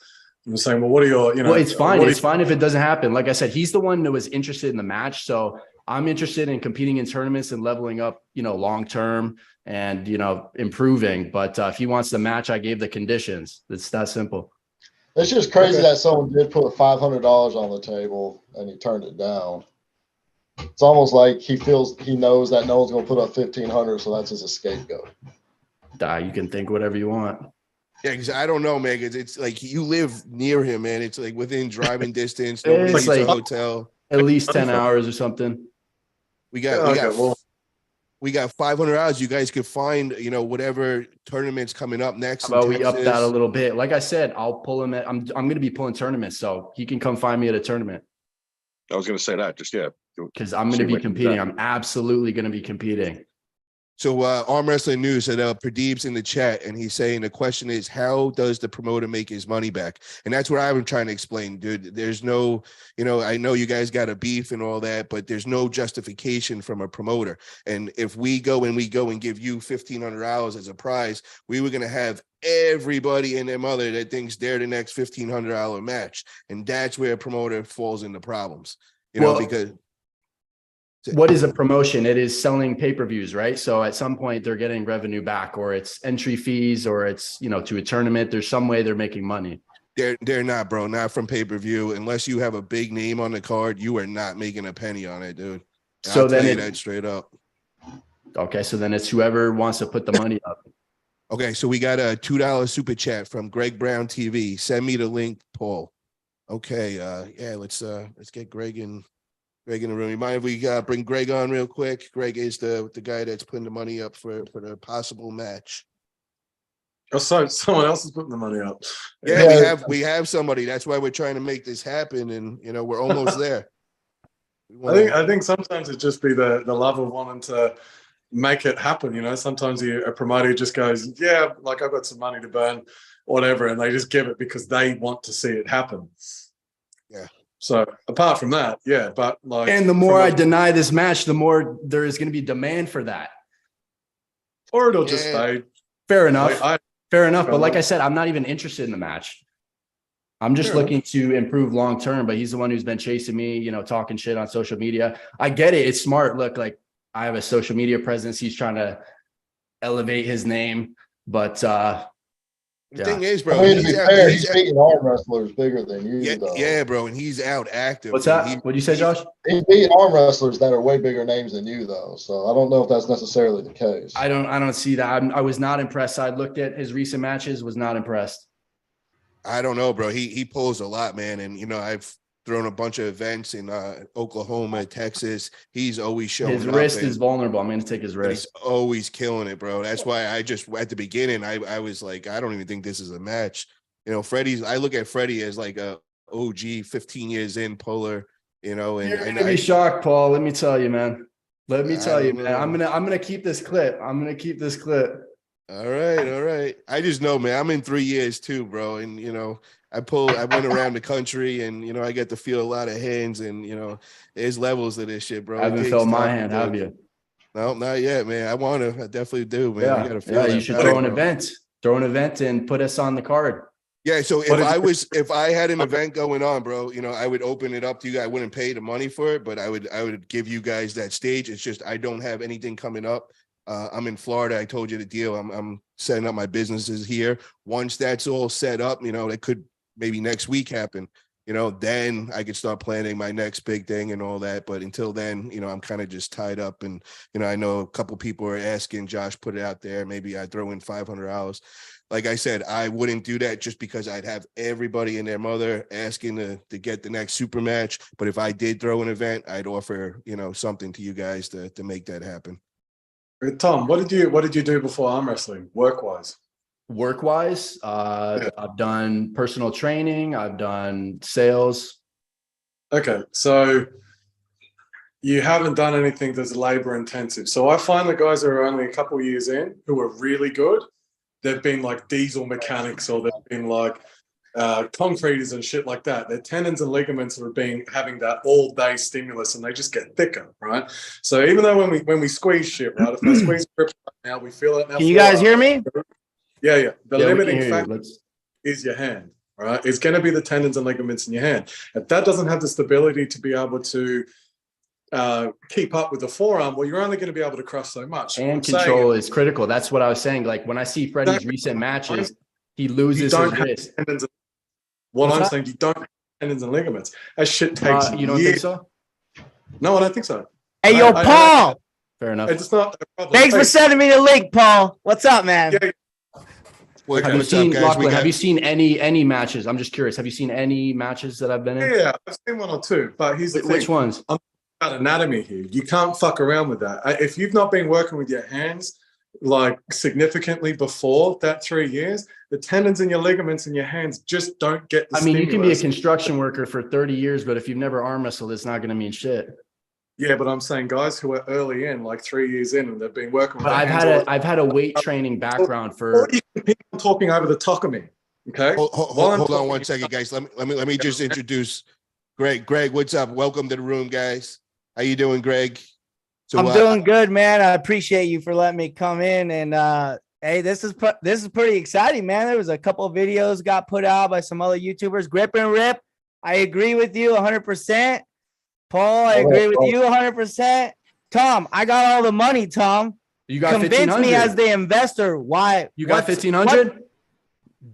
I'm saying, well, what are your, Well, it's fine. It's fine if it doesn't happen. Like I said, he's the one that was interested in the match. So I'm interested in competing in tournaments and leveling up, long term and, improving. But if he wants the match, I gave the conditions. It's that simple. It's just crazy that someone did put $500 on the table and he turned it down. It's almost like he knows that no one's going to put up 1,500, so that's his scapegoat. You can think whatever you want. Yeah, because I don't know, man. It's like you live near him, man. It's like within driving distance. It's Nobody needs like a hotel. At least 10 hours or something. We got $500. You guys could find, whatever tournaments coming up next. How about we up that a little bit? Like I said, I'll pull him. I'm going to be pulling tournaments, so he can come find me at a tournament. I was going to say that. Just because I'm going to be competing. I'm absolutely going to be competing. So Arm Wrestling News said Pradeep's in the chat, and he's saying the question is, how does the promoter make his money back? And that's what I've been trying to explain, dude. There's no, I know you guys got a beef and all that, but there's no justification from a promoter. And if we go and give you $1,500 as a prize, we were going to have everybody and their mother that thinks they're the next $1,500 match. And that's where a promoter falls into problems, because what is a promotion? It is selling pay-per-views, right? So at some point they're getting revenue back, or it's entry fees, or it's, to a tournament. There's some way they're making money. They're not, bro. Not from pay-per-view. Unless you have a big name on the card, you are not making a penny on it, dude. So I'll then tell you that straight up. Okay, so then it's whoever wants to put the money up. Okay, so we got a $2 super chat from Greg Brown TV. Send me the link, Paul. Okay, yeah, let's get Greg in the room. You mind if we bring Greg on real quick? Greg is the guy that's putting the money up for the possible match. Oh, sorry, someone else is putting the money up. Yeah, we have somebody. That's why we're trying to make this happen, and we're almost there. I think sometimes it just be the love of wanting to make it happen. Sometimes a promoter just goes, yeah, like I've got some money to burn, whatever, and they just give it because they want to see it happen. Yeah. So apart from that, yeah, but like, and the more I deny this match, the more there is going to be demand for that, or it'll just fade. Fair enough. Fair enough. But like I like said, I'm not even interested in the match. I'm just looking to improve long term. But he's the one who's been chasing me, talking shit on social media. I get it. It's smart. Look, like I have a social media presence. He's trying to elevate his name, but the thing is, bro, I mean, to be fair, he's beating arm wrestlers bigger than you, though. Yeah, bro, and he's out active. What's that? What'd you say, Josh? He's beating arm wrestlers that are way bigger names than you, though. So I don't know if that's necessarily the case. I don't see that. I was not impressed. I looked at his recent matches, was not impressed. I don't know, bro. He pulls a lot, man, and I've thrown a bunch of events in Oklahoma, Texas. He's always showing his wrist is vulnerable. I'm going to take his wrist. He's always killing it, bro. That's why I just at the beginning I was like, I don't even think this is a match. I look at Freddie as like a OG 15 years in puller, and you're gonna be shocked, Paul. Let me tell you, man. Let me tell you, man. I'm gonna keep this clip. I'm gonna keep this clip. All right. I just know, man, I'm in 3 years too, bro. And I went around the country, and I get to feel a lot of hands, and there's levels of this shit, bro. I haven't felt my hand, have you? No, not yet, man. I want to. I definitely do, man. Yeah, I gotta feel you should throw an event. Throw an event and put us on the card. Yeah, so if I had an event going on, bro, I would open it up to you. I wouldn't pay the money for it, but I would give you guys that stage. It's just I don't have anything coming up. I'm in Florida. I told you the deal. I'm setting up my businesses here. Once that's all set up, that could maybe next week happen. Then I could start planning my next big thing and all that. But until then, I'm kind of just tied up. And, I know a couple people are asking Josh, put it out there. Maybe I throw in $500. Like I said, I wouldn't do that just because I'd have everybody and their mother asking to get the next super match. But if I did throw an event, I'd offer, something to you guys to make that happen. Tom, what did you do before arm wrestling, work-wise? Work-wise, I've done personal training. I've done sales. Okay, so you haven't done anything that's labor intensive. So I find the guys that are only a couple of years in who are really good, they've been like diesel mechanics, or they've been like concreters and shit like that. Their tendons and ligaments have been having that all day stimulus, and they just get thicker, right? So even though when we squeeze shit, right, if I squeeze grips right now, we feel it now. Can you guys hear me? Yeah. The limiting factor is your hand, right? It's going to be the tendons and ligaments in your hand. If that doesn't have the stability to be able to keep up with the forearm, well, you're only going to be able to crush so much. And control is critical. That's what I was saying. Like when I see Freddie's recent matches, he loses his wrist. I'm saying, you don't have tendons and ligaments. That shit takes you don't think so? No, I don't think so. Hey, yo, Paul. Fair enough. It's not a problem. Thanks for sending me the link, Paul. What's up, man? Yeah. Well, have you seen Lachlan? Have you seen any matches? I'm just curious. Have you seen any matches that I've been in? Yeah, I've seen one or two. But here's the thing. Which ones? I'm about anatomy here. You can't fuck around with that. If you've not been working with your hands like significantly before that 3 years, the tendons and your ligaments in your hands just don't get the you can be a stimulus. construction worker for 30 years, but if you've never arm wrestled, it's not going to mean shit. Yeah, but I'm saying guys who are early in, like 3 years in, and they've been working with But their hands I've had a weight training background for. people talking over the top of me. Okay. Hold on one second, guys. Let me just introduce Greg. Greg, what's up? Welcome to the room, guys. How you doing, Greg? So I'm doing good, man. I appreciate you for letting me come in. And hey, this is pretty exciting, man. There was a couple of videos got put out by some other YouTubers. Grip and Rip. I agree with you 100%. Paul, I agree with you 100%. Tom, I got all the money, Tom. You got Convince me as the investor why. You got 1,500?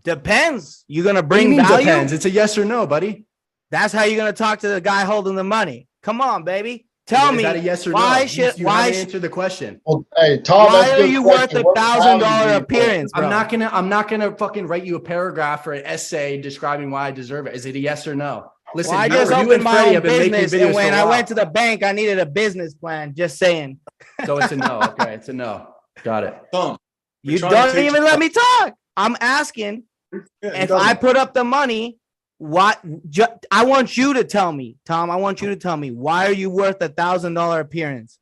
Depends. You gonna bring value? Depends. It's a yes or no, buddy. That's how you're gonna talk to the guy holding the money. Come on, baby. Tell me. Is that a yes or why no? should you why answer the question? Well, hey, Tom, why that's a are good you worth question. What $1,000 value do you appearance, bro? I'm not gonna fucking write you a paragraph or an essay describing why I deserve it. Is it a yes or no? Listen, well, I just you opened and my Freddie own have been making business, videos and when for a I while. went to the bank, I needed a business plan. Just saying. So it's a no. Okay, it's a no. Got it. Tom, You don't even let me talk. I'm asking if I put up the money. What? I want you to tell me, Tom. I want you to tell me why are you worth $1,000 appearance?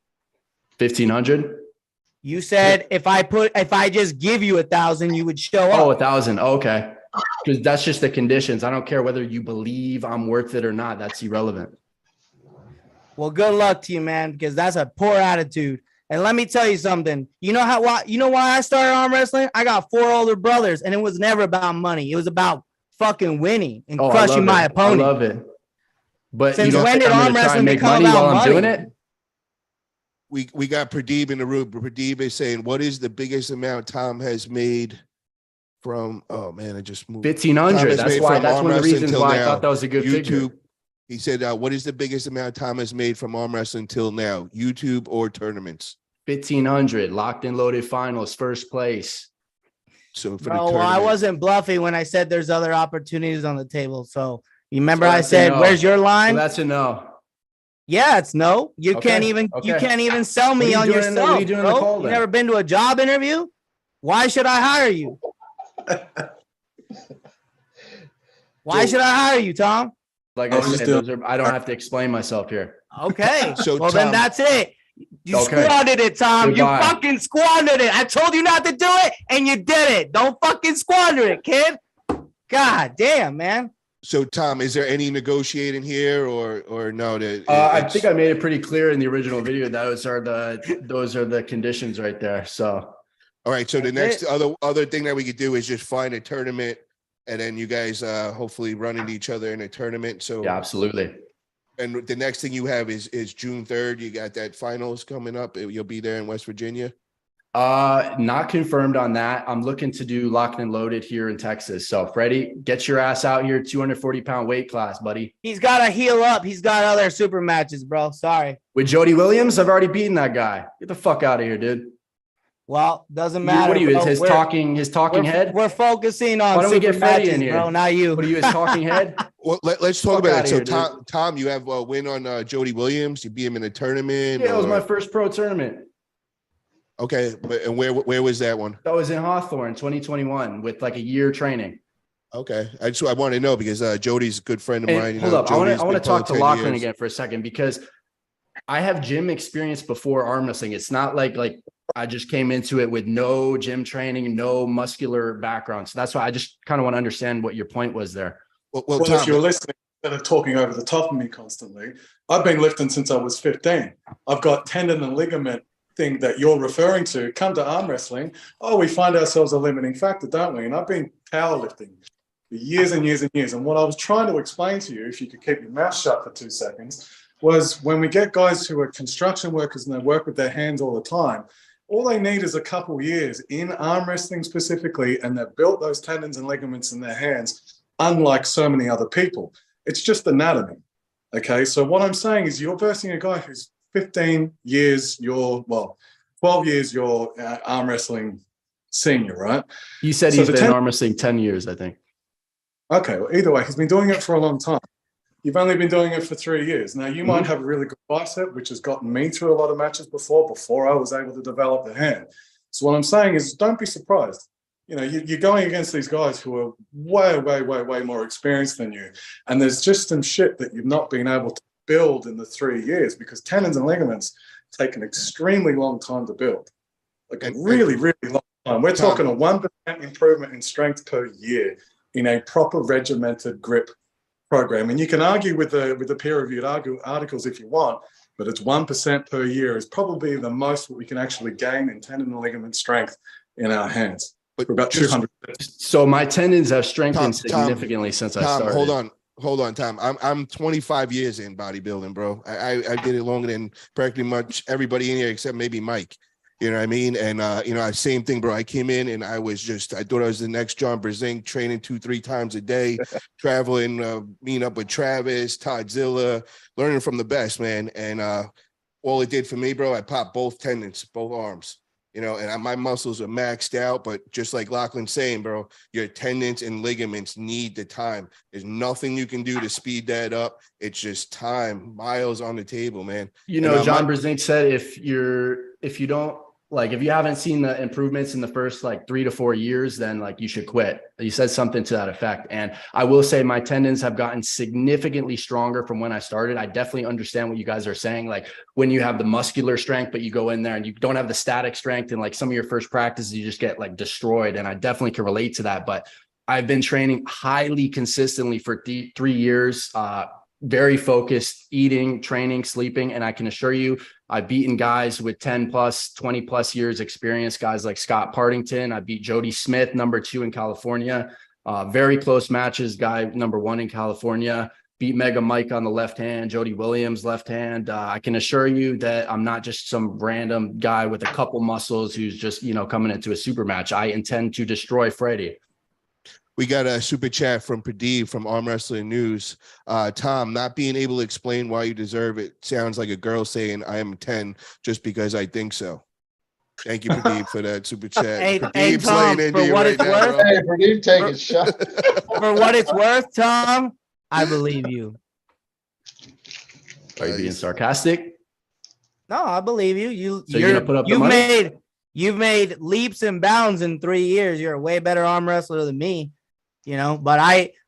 1,500. You said if I just give you 1,000, you would show up. Oh, 1,000. Okay. Because that's just the conditions. I don't care whether you believe I'm worth it or not. That's irrelevant. Well, good luck to you, man, because that's a poor attitude. And let me tell you something. You know why I started arm wrestling? I got 4 older brothers, and it was never about money. It was about fucking winning and crushing my opponent. I love it. But since you don't when think did I'm arm gonna try wrestling and make become money about while I'm money? doing it? we got Pradeep in the room. Pradeep is saying, what is the biggest amount Tom has made from, oh man, I just moved. 1,500. That's one of the reasons why I thought that was a good YouTube figure. He said, what is the biggest amount Tom has made from arm wrestling till now? YouTube or tournaments? 1,500. Locked and loaded finals, first place. So for Bro, the tournament. I wasn't bluffing when I said there's other opportunities on the table. So you remember I said, where's your line? So that's a no. Yeah, it's no. You Okay, can't even sell me on yourself. What are you doing in the bro. call You then? never been to a job interview? Why should I hire you? Why should I hire you, Tom? Like I said, I don't have to explain myself here. Okay. So well, Tom, then that's it. You Okay. squandered it, Tom. Goodbye. You fucking squandered it. I told you not to do it, and you did it. Don't fucking squander it, kid. God damn, man. So Tom, is there any negotiating here or no? I think I made it pretty clear in the original video. Those are the conditions right there. So all right. So the That's next other thing that we could do is just find a tournament, and then you guys hopefully run into each other in a tournament. So yeah, absolutely. And the next thing you have is June 3rd. You got that finals coming up. You'll be there in West Virginia. Not confirmed on that. I'm looking to do locked and loaded here in Texas. So Freddie, get your ass out here, 240-pound weight class, buddy. He's got to heal up. He's got other super matches, bro. Sorry. With Jody Williams, I've already beaten that guy. Get the fuck out of here, dude. Well, doesn't matter. What are you? bro. His talking head? We're focusing on Why don't we super get Freddie matches, in here? bro, not you. What are you, his talking head? Well, let's talk Fuck about it. So outta here, Tom, you have a win on Jody Williams. You beat him in a tournament. Yeah, it was my first pro tournament. Okay, and where was that one? That was in Hawthorne, 2021, with like a year training. Okay, I want to know because Jody's a good friend of mine. Hold up, I want to talk to Lachlan years. again for a second because I have gym experience before arm wrestling. It's not like I just came into it with no gym training, no muscular background. So that's why I just kind of want to understand what your point was there. Well, Tom, Tom, if you're listening, instead of talking over the top of me constantly, I've been lifting since I was 15. I've got tendon and ligament thing that you're referring to. Come to arm wrestling. Oh, we find ourselves a limiting factor, don't we? And I've been powerlifting for years and years and years. And what I was trying to explain to you, if you could keep your mouth shut for 2 seconds, was when we get guys who are construction workers and they work with their hands all the time, all they need is a couple years in arm wrestling specifically, and they've built those tendons and ligaments in their hands, unlike so many other people. It's just anatomy. Okay, so what I'm saying is you're versing a guy who's 15 years, 12 years, you're arm wrestling senior, right? You said he's been arm wrestling 10 years, I think. Okay, well, either way, he's been doing it for a long time. You've only been doing it for 3 years. Now, you might have a really good bicep, which has gotten me through a lot of matches before I was able to develop the hand. So what I'm saying is don't be surprised. You know, you're going against these guys who are way, way, way, way more experienced than you. And there's just some shit that you've not been able to build in the 3 years, because tendons and ligaments take an extremely long time to build. Like a really, really long time. We're talking a 1% improvement in strength per year in a proper regimented grip program. And you can argue with the peer-reviewed articles if you want, but it's 1% per year is probably the most that we can actually gain in tendon and ligament strength in our hands. But about 200. So my tendons have strengthened significantly since I started. Hold on, Tom. I'm 25 years in bodybuilding, bro. I did it longer than practically much everybody in here except maybe Mike. You know what I mean? And same thing, bro. I came in and I thought I was the next John Brezink, training 2-3 times a day, traveling, meeting up with Travis, Todzilla, learning from the best, man. And all it did for me, bro, I popped both tendons, both arms. And my muscles are maxed out, but just like Lachlan's saying, bro, your tendons and ligaments need the time. There's nothing you can do to speed that up. It's just time, miles on the table, man. John Brezink said if you haven't seen the improvements in the first 3 to 4 years, then you should quit. He said something to that effect. And I will say my tendons have gotten significantly stronger from when I started. I definitely understand what you guys are saying. Like when you have the muscular strength, but you go in there and you don't have the static strength, and some of your first practices, you just get destroyed. And I definitely can relate to that. But I've been training highly consistently for 3 years, very focused, eating, training, sleeping. And I can assure you, I've beaten guys with 10 plus, 20 plus years experience, guys like Scott Partington. I beat Jody Smith, number 2 in California. Very close matches, guy number 1 in California. Beat Mega Mike on the left hand, Jody Williams left hand. I can assure you that I'm not just some random guy with a couple muscles who's just, coming into a super match. I intend to destroy Freddie. We got a super chat from Pradeep from Armwrestling News. Tom, not being able to explain why you deserve it sounds like a girl saying I am 10 just because I think so. Thank you, Pradeep, for that super chat. Hey, Tom, for what it's worth, hey, Pradeep, take a shot. For what it's worth, Tom, I believe you. Are you being sarcastic? No, I believe you. So you're gonna put up the money? You've made leaps and bounds in 3 years. You're a way better arm wrestler than me. But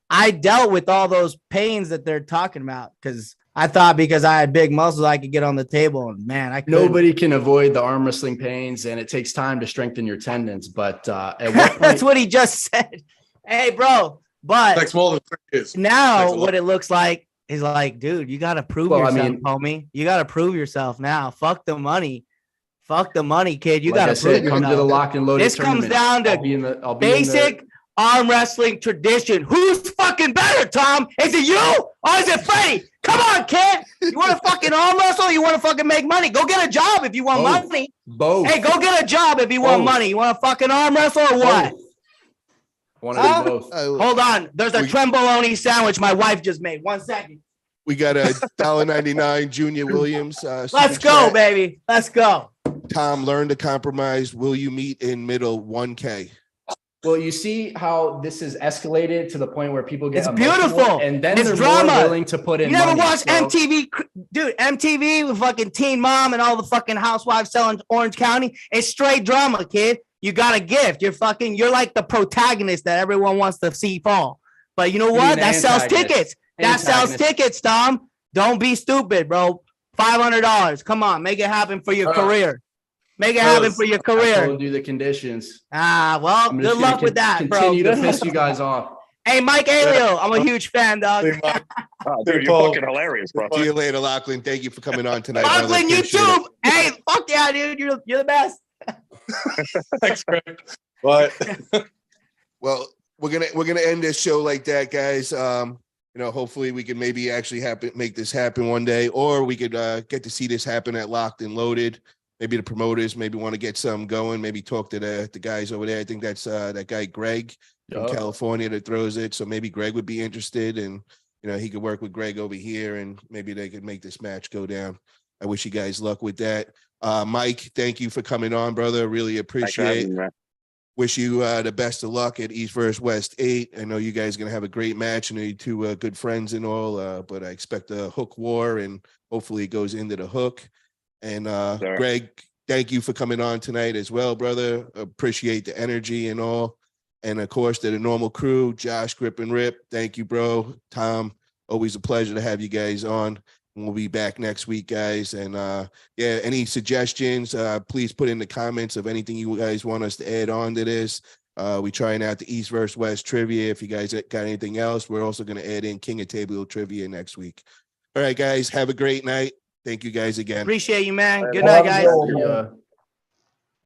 I dealt with all those pains that they're talking about because I thought because I had big muscles, I could get on the table. And man, I couldn't. Nobody can avoid the arm wrestling pains, and it takes time to strengthen your tendons. But at what point, that's what he just said. Hey, bro. But takes more than 3 years. Now what it looks like is dude, you got to prove yourself, homie. You got to prove yourself now. Fuck the money. Fuck the money, kid. You got to prove yourself. Come to the lock and loaded. This comes down to basic arm wrestling tradition. Who's fucking better, Tom? Is it you or is it Freddie? Come on, kid. You want to fucking arm wrestle or you want to fucking make money? Go get a job if you want money. Both. Hey, go get a job if you want money. You want to fucking arm wrestle or what? Want to do both. Hold on. There's a tremboloni sandwich my wife just made. 1 second. We got a $1.99 Junior Williams. Let's go, baby. Let's go. Tom, learn to compromise. Will you meet in middle 1K? Well, you see how this is escalated to the point where people get beautiful, and then it's they're drama. More willing to put in. You never money, watched MTV, dude? MTV with fucking Teen Mom and all the fucking housewives selling Orange County. It's straight drama, kid. You got a gift. You're like the protagonist that everyone wants to see fall. But you know what? That sells tickets. That sells tickets, Tom. Don't be stupid, bro. $500. Come on, make it happen for your career. Make it happen for your career. I told you the conditions. Well, good luck with that, bro. Continue to piss you guys off. Hey, Mike Ayello, I'm a huge fan, dog. Dude, you're fucking hilarious, bro. See you later, Lachlan. Thank you for coming on tonight. Lachlan, YouTube. Hey, fuck yeah, dude. You're the best. Thanks, Greg. But well, we're gonna end this show like that, guys. Hopefully we can maybe actually make this happen one day, or we could get to see this happen at Locked and Loaded. Maybe the promoters maybe want to get some going. Maybe talk to the guys over there. I think that's that guy Greg from California that throws it. So maybe Greg would be interested, and he could work with Greg over here, and maybe they could make this match go down. I wish you guys luck with that. Mike, thank you for coming on, brother. Really appreciate it. Wish you the best of luck at East vs. West 8. I know you guys are going to have a great match. I know you two good friends and all, but I expect a hook war, and hopefully it goes into the hook. And Greg, thank you for coming on tonight as well, brother. Appreciate the energy and all. And of course, to the normal crew, Josh, Grip and Rip, thank you, bro. Tom, always a pleasure to have you guys on. We'll be back next week, guys. And yeah, any suggestions, please put in the comments of anything you guys want us to add on to this. We trying out the East versus West trivia. If you guys got anything else, we're also going to add in King of Table trivia next week. All right, guys, have a great night. Thank you guys again. Appreciate you, man. Good Well, night, I'm guys. going, See man. ya.